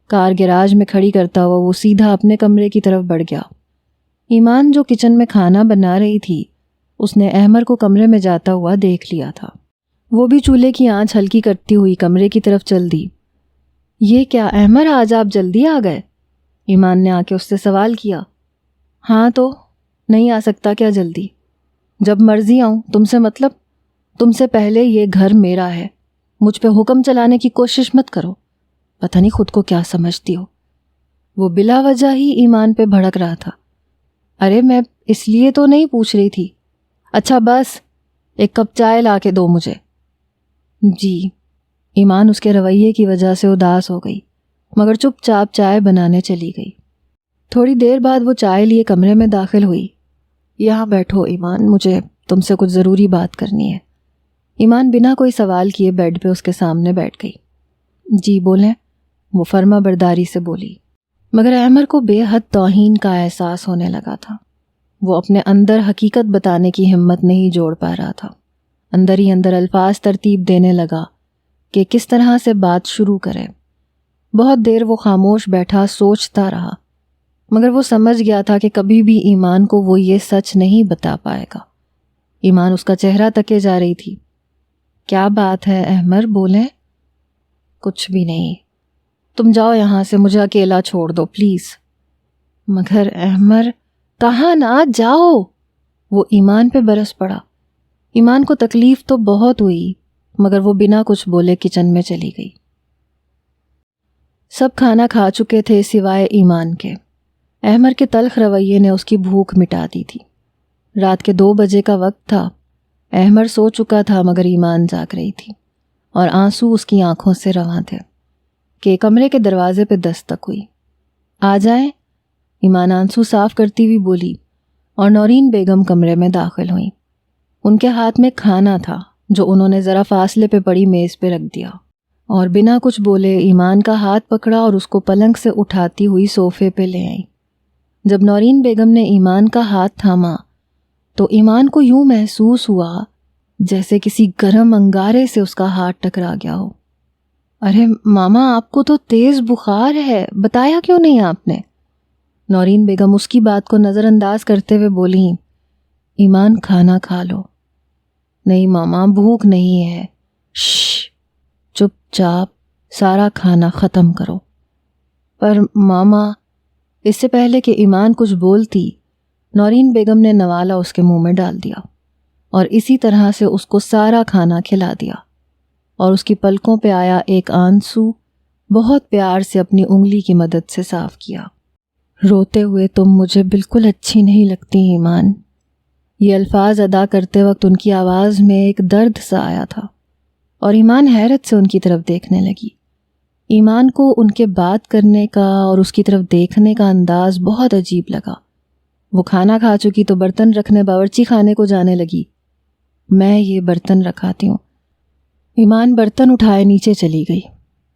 کار گیراج میں کھڑی کرتا ہوا وہ سیدھا اپنے کمرے کی طرف بڑھ گیا۔ ایمان جو کچن میں کھانا بنا رہی تھی، اس نے احمر کو کمرے میں جاتا ہوا دیکھ لیا تھا۔ وہ بھی چولہے کی آنچ ہلکی کرتی ہوئی کمرے کی طرف چل دی۔ یہ کیا احمر، آج آپ جلدی آ گئے؟ ایمان نے آ کے اس سے سوال کیا۔ ہاں تو نہیں آ سکتا کیا جلدی؟ جب مرضی آؤں، تم سے مطلب؟ تم سے پہلے یہ گھر میرا ہے، مجھ پہ حکم چلانے کی کوشش مت کرو، پتہ نہیں خود کو کیا سمجھتی ہو۔ وہ بلا وجہ ہی ایمان پہ بھڑک رہا تھا۔ ارے میں اس لیے تو نہیں پوچھ رہی تھی۔ اچھا بس، ایک کپ چائے لا کے دو مجھے۔ جی۔ ایمان اس کے رویے کی وجہ سے اداس ہو گئی، مگر چپ چاپ چائے بنانے چلی گئی۔ تھوڑی دیر بعد وہ چائے لیے کمرے میں داخل ہوئی۔ یہاں بیٹھو ایمان، مجھے تم سے کچھ ضروری بات کرنی ہے۔ ایمان بنا کوئی سوال کیے بیڈ پہ اس کے سامنے بیٹھ گئی۔ جی بولیں، وہ فرما برداری سے بولی، مگر احمر کو بے حد توہین کا احساس ہونے لگا تھا۔ وہ اپنے اندر حقیقت بتانے کی ہمت نہیں جوڑ پا رہا تھا۔ اندر ہی اندر الفاظ ترتیب دینے لگا کہ کس طرح سے بات شروع کرے۔ بہت دیر وہ خاموش بیٹھا سوچتا رہا، مگر وہ سمجھ گیا تھا کہ کبھی بھی ایمان کو وہ یہ سچ نہیں بتا پائے گا۔ ایمان اس کا چہرہ تکے جا رہی تھی۔ کیا بات ہے احمر، بولیں۔ کچھ بھی نہیں، تم جاؤ یہاں سے، مجھے اکیلا چھوڑ دو پلیز۔ مگر احمر، کہاں نہ جاؤ، وہ ایمان پہ برس پڑا۔ ایمان کو تکلیف تو بہت ہوئی، مگر وہ بنا کچھ بولے کچن میں چلی گئی۔ سب کھانا کھا چکے تھے سوائے ایمان کے۔ احمر کے تلخ رویے نے اس کی بھوک مٹا دی تھی۔ رات کے 2 بجے کا وقت تھا۔ احمر سو چکا تھا مگر ایمان جاگ رہی تھی اور آنسو اس کی آنکھوں سے رواں تھے کہ کمرے کے دروازے پہ دستک ہوئی۔ آ جائیں، ایمان آنسو صاف کرتی ہوئی بولی اور نورین بیگم کمرے میں داخل ہوئیں۔ ان کے ہاتھ میں کھانا تھا جو انہوں نے ذرا فاصلے پہ پڑی میز پہ رکھ دیا اور بنا کچھ بولے ایمان کا ہاتھ پکڑا اور اس کو پلنگ سے اٹھاتی ہوئی صوفے پہ لے آئیں۔ جب نورین بیگم نے ایمان کا ہاتھ تھاما تو ایمان کو یوں محسوس ہوا جیسے کسی گرم انگارے سے اس کا ہاتھ ٹکرا گیا ہو۔ ارے ماما، آپ کو تو تیز بخار ہے، بتایا کیوں نہیں آپ نے؟ نورین بیگم اس کی بات کو نظر انداز کرتے ہوئے بولی، ایمان کھانا کھا لو۔ نہیں ماما، بھوک نہیں ہے۔ شش، چپ چاپ سارا کھانا ختم کرو۔ پر ماما، اس سے پہلے کہ ایمان کچھ بولتی، نورین بیگم نے نوالا اس کے منہ میں ڈال دیا اور اسی طرح سے اس کو سارا کھانا کھلا دیا اور اس کی پلکوں پہ آیا ایک آنسو بہت پیار سے اپنی انگلی کی مدد سے صاف کیا۔ روتے ہوئے تم مجھے بالکل اچھی نہیں لگتی ایمان۔ یہ الفاظ ادا کرتے وقت ان کی آواز میں ایک درد سا آیا تھا اور ایمان حیرت سے ان کی طرف دیکھنے لگی۔ ایمان کو ان کے بات کرنے کا اور اس کی طرف دیکھنے کا انداز بہت عجیب لگا۔ وہ کھانا کھا چکی تو برتن رکھنے باورچی خانے کو جانے لگی۔ میں یہ برتن رکھاتی ہوں۔ ایمان برتن اٹھائے نیچے چلی گئی۔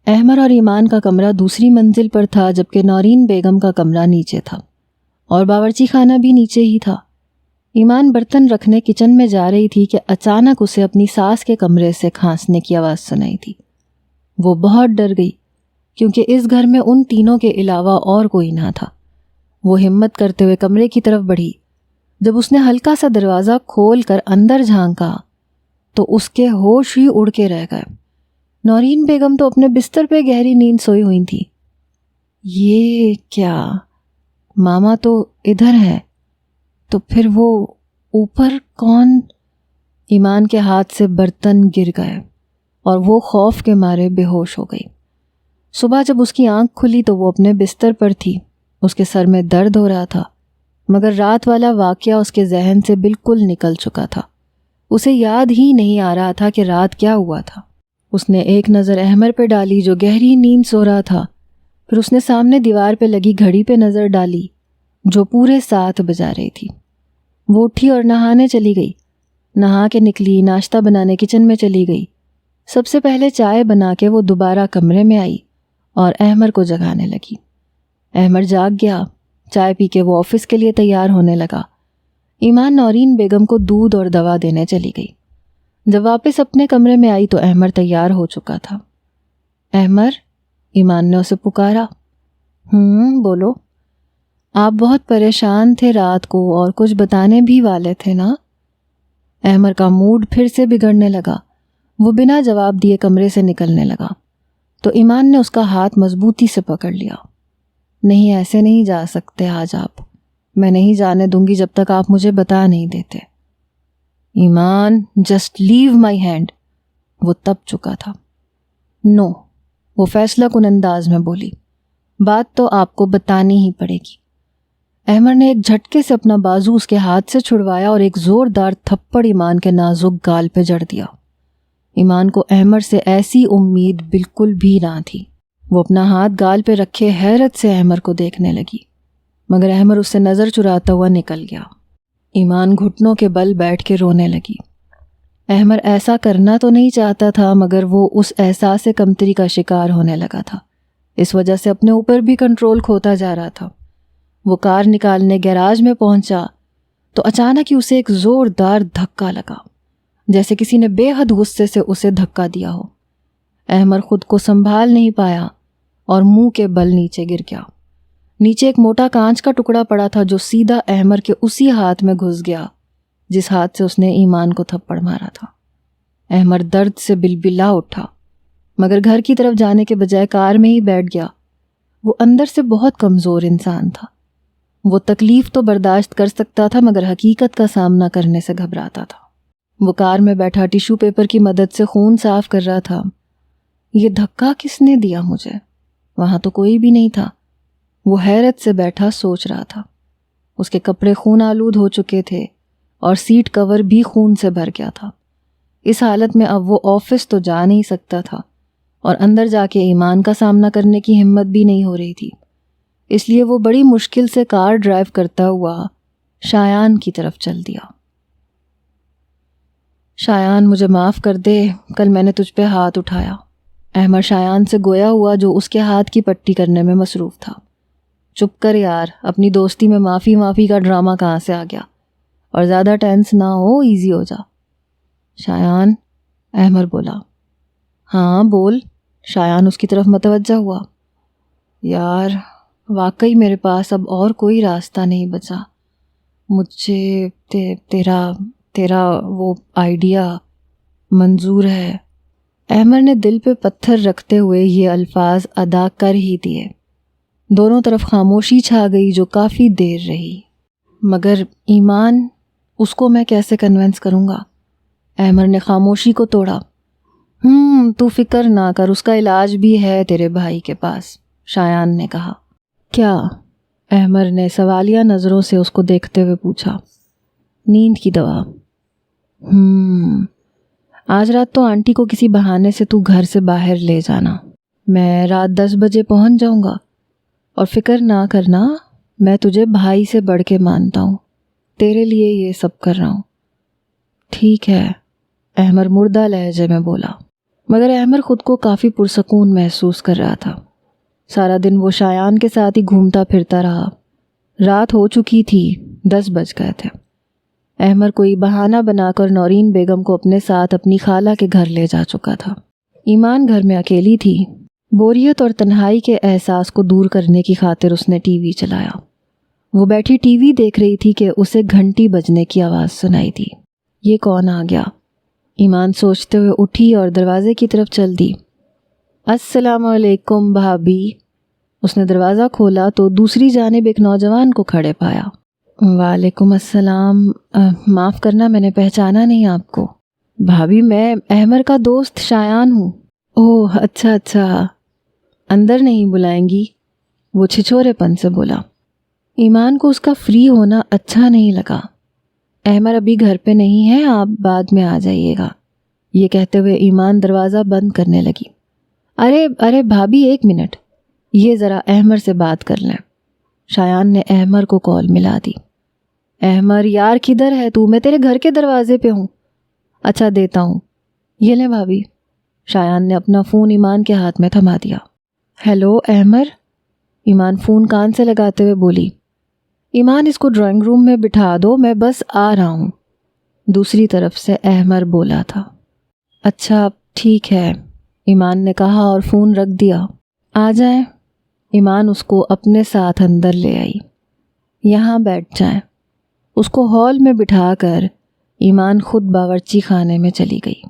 احمر اور ایمان کا کمرہ دوسری منزل پر تھا جبکہ نورین بیگم کا کمرہ نیچے تھا اور باورچی خانہ بھی نیچے ہی تھا۔ ایمان برتن رکھنے کچن میں جا رہی تھی کہ اچانک اسے اپنی ساس کے کمرے سے کھانسنے کی آواز سنائی تھی۔ وہ بہت ڈر گئی کیونکہ اس گھر میں ان تینوں کے علاوہ اور کوئی نہ تھا۔ وہ ہمت کرتے ہوئے کمرے کی طرف بڑھی۔ جب اس نے ہلکا سا دروازہ کھول کر اندر جھانکا تو اس کے ہوش ہی اڑ کے رہ گئے۔ نورین بیگم تو اپنے بستر پہ گہری نیند سوئی ہوئی تھی۔ یہ کیا؟ ماما تو ادھر ہے، تو پھر وہ اوپر کون؟ ایمان کے ہاتھ سے برتن گر گئے اور وہ خوف کے مارے بے ہوش ہو گئی۔ صبح جب اس کی آنکھ کھلی تو وہ اپنے بستر پر تھی۔ اس کے سر میں درد ہو رہا تھا مگر رات والا واقعہ اس کے ذہن سے بالکل نکل چکا تھا۔ اسے یاد ہی نہیں آ رہا تھا کہ رات کیا ہوا تھا۔ اس نے ایک نظر احمر پہ ڈالی جو گہری نیند سو رہا تھا، پھر اس نے سامنے دیوار پہ لگی گھڑی پہ نظر ڈالی جو پورے 7 بجا رہی تھی۔ وہ اٹھی اور نہانے چلی گئی۔ نہا کے نکلی، ناشتہ بنانے کچن میں چلی گئی۔ سب سے پہلے چائے بنا کے وہ دوبارہ کمرے میں آئی اور احمر کو جگانے لگی۔ احمر جاگ گیا۔ چائے پی کے وہ آفس کے لیے تیار ہونے لگا۔ ایمان نورین بیگم کو دودھ اور دوا دینے چلی گئی۔ جب واپس اپنے کمرے میں آئی تو احمر تیار ہو چکا تھا۔ احمر، ایمان نے اسے پکارا۔ بولو۔ آپ بہت پریشان تھے رات کو اور کچھ بتانے بھی والے تھے نا؟ احمر کا موڈ پھر سے بگڑنے لگا۔ وہ بنا جواب دیے کمرے سے نکلنے لگا تو ایمان نے اس کا ہاتھ مضبوطی سے پکڑ لیا۔ نہیں، ایسے نہیں جا سکتے آج آپ۔ میں نہیں جانے دوں گی جب تک آپ مجھے بتا نہیں دیتے۔ ایمان، جسٹ لیو مائی ہینڈ۔ وہ تپ چکا تھا۔ نو، وہ فیصلہ کن انداز میں بولی، بات تو آپ کو بتانی ہی پڑے گی۔ احمر نے ایک جھٹکے سے اپنا بازو اس کے ہاتھ سے چھڑوایا اور ایک زوردار تھپڑ ایمان کے نازک گال پہ جڑ دیا۔ ایمان کو احمر سے ایسی امید بالکل بھی نہ تھی۔ وہ اپنا ہاتھ گال پہ رکھے حیرت سے احمر کو دیکھنے لگی مگر احمر اس سے نظر چراتا ہوا نکل گیا۔ ایمان گھٹنوں کے بل بیٹھ کے رونے لگی۔ احمر ایسا کرنا تو نہیں چاہتا تھا مگر وہ اس احساس کمتری کا شکار ہونے لگا تھا۔ اس وجہ سے اپنے اوپر بھی کنٹرول کھوتا جا رہا تھا۔ وہ کار نکالنے گیراج میں پہنچا تو اچانک ہی اسے ایک زوردار دھکا لگا، جیسے کسی نے بے حد غصے سے اسے دھکا دیا ہو۔ احمر خود کو سنبھال نہیں پایا اور منہ کے بل نیچے گر گیا۔ نیچے ایک موٹا کانچ کا ٹکڑا پڑا تھا جو سیدھا احمر کے اسی ہاتھ میں گھس گیا جس ہاتھ سے اس نے ایمان کو تھپڑ مارا تھا۔ احمر درد سے بلبلا اٹھا مگر گھر کی طرف جانے کے بجائے کار میں ہی بیٹھ گیا۔ وہ اندر سے بہت کمزور انسان تھا۔ وہ تکلیف تو برداشت کر سکتا تھا مگر حقیقت کا سامنا کرنے سے گھبراتا تھا۔ وہ کار میں بیٹھا ٹیشو پیپر کی مدد سے خون صاف کر رہا تھا۔ یہ دھکا کس نے دیا مجھے؟ وہاں تو کوئی بھی نہیں تھا۔ وہ حیرت سے بیٹھا سوچ رہا تھا۔ اس کے کپڑے خون آلود ہو چکے تھے اور سیٹ کور بھی خون سے بھر گیا تھا۔ اس حالت میں اب وہ آفس تو جا نہیں سکتا تھا اور اندر جا کے ایمان کا سامنا کرنے کی ہمت بھی نہیں ہو رہی تھی۔ اس لیے وہ بڑی مشکل سے کار ڈرائیو کرتا ہوا شایان کی طرف چل دیا۔ شایان مجھے معاف کر دے، کل میں نے تجھ پہ ہاتھ اٹھایا۔ احمر شایان سے گویا ہوا جو اس کے ہاتھ کی پٹی کرنے میں مصروف تھا۔ چپ کر یار، اپنی دوستی میں معافی کا ڈرامہ کہاں سے آ گیا؟ اور زیادہ ٹینس نہ ہو، ایزی ہو جا۔ شایان، احمر بولا۔ ہاں بول۔ شایان اس کی طرف متوجہ ہوا۔ یار واقعی میرے پاس اب اور کوئی راستہ نہیں بچا، مجھے تیرا وہ آئیڈیا منظور ہے۔ احمر نے دل پہ پتھر رکھتے ہوئے یہ الفاظ ادا کر ہی دیے۔ دونوں طرف خاموشی چھا گئی جو کافی دیر رہی۔ مگر ایمان، اس کو میں کیسے کنونس کروں گا؟ احمر نے خاموشی کو توڑا۔ تو فکر نہ کر، اس کا علاج بھی ہے تیرے بھائی کے پاس، شایان نے کہا۔ کیا؟ احمر نے سوالیہ نظروں سے اس کو دیکھتے ہوئے پوچھا۔ نیند کی دوا۔ آج رات تو آنٹی کو کسی بہانے سے تو گھر سے باہر لے جانا، میں رات 10 بجے پہنچ جاؤں گا۔ اور فکر نہ کرنا، میں تجھے بھائی سے بڑھ کے مانتا ہوں، تیرے لیے یہ سب کر رہا ہوں۔ ٹھیک ہے، احمر مردہ لہجے میں بولا۔ مگر احمر خود کو کافی پرسکون محسوس کر رہا تھا۔ سارا دن وہ شایان کے ساتھ ہی گھومتا پھرتا رہا۔ رات ہو چکی تھی، 10 بج گئے تھے۔ احمر کوئی بہانہ بنا کر نورین بیگم کو اپنے ساتھ اپنی خالہ کے گھر لے جا چکا تھا۔ ایمان گھر میں اکیلی تھی۔ بوریت اور تنہائی کے احساس کو دور کرنے کی خاطر اس نے ٹی وی چلایا۔ وہ بیٹھی ٹی وی دیکھ رہی تھی کہ اسے گھنٹی بجنے کی آواز سنائی دی۔ یہ کون آ گیا؟ ایمان سوچتے ہوئے اٹھی اور دروازے کی طرف چل دی۔ السلام علیکم بھابھی۔ اس نے دروازہ کھولا تو دوسری جانب ایک نوجوان کو کھڑے پایا۔ وعلیکم السلام، معاف کرنا میں نے پہچانا نہیں آپ کو۔ بھابھی میں احمر کا دوست شایان ہوں۔ اوہ اچھا، اندر نہیں بلائیں گی؟ وہ چھچورے پن سے بولا۔ ایمان کو اس کا فری ہونا اچھا نہیں لگا۔ احمر ابھی گھر پہ نہیں ہے، آپ بعد میں آ جائیے گا۔ یہ کہتے ہوئے ایمان دروازہ بند کرنے لگی۔ ارے بھابھی ایک منٹ، یہ ذرا احمر سے بات کر لیں۔ شایان نے احمر کو کال ملا دی۔ احمر یار کدھر ہے تو؟ میں تیرے گھر کے دروازے پہ ہوں۔ اچھا دیتا ہوں، یہ لیں بھابھی۔ شایان نے اپنا فون ایمان کے ہاتھ میں تھما دیا۔ ہیلو احمر، ایمان فون کان سے لگاتے ہوئے بولی۔ ایمان اس کو ڈرائنگ روم میں بٹھا دو، میں بس آ رہا ہوں، دوسری طرف سے احمر بولا تھا۔ اچھا ٹھیک ہے، ایمان نے کہا اور فون رکھ دیا۔ آ جائیں۔ ایمان اس کو اپنے ساتھ اندر لے آئی۔ یہاں بیٹھ جائیں۔ اس کو ہال میں بٹھا کر ایمان خود باورچی خانے میں چلی گئی۔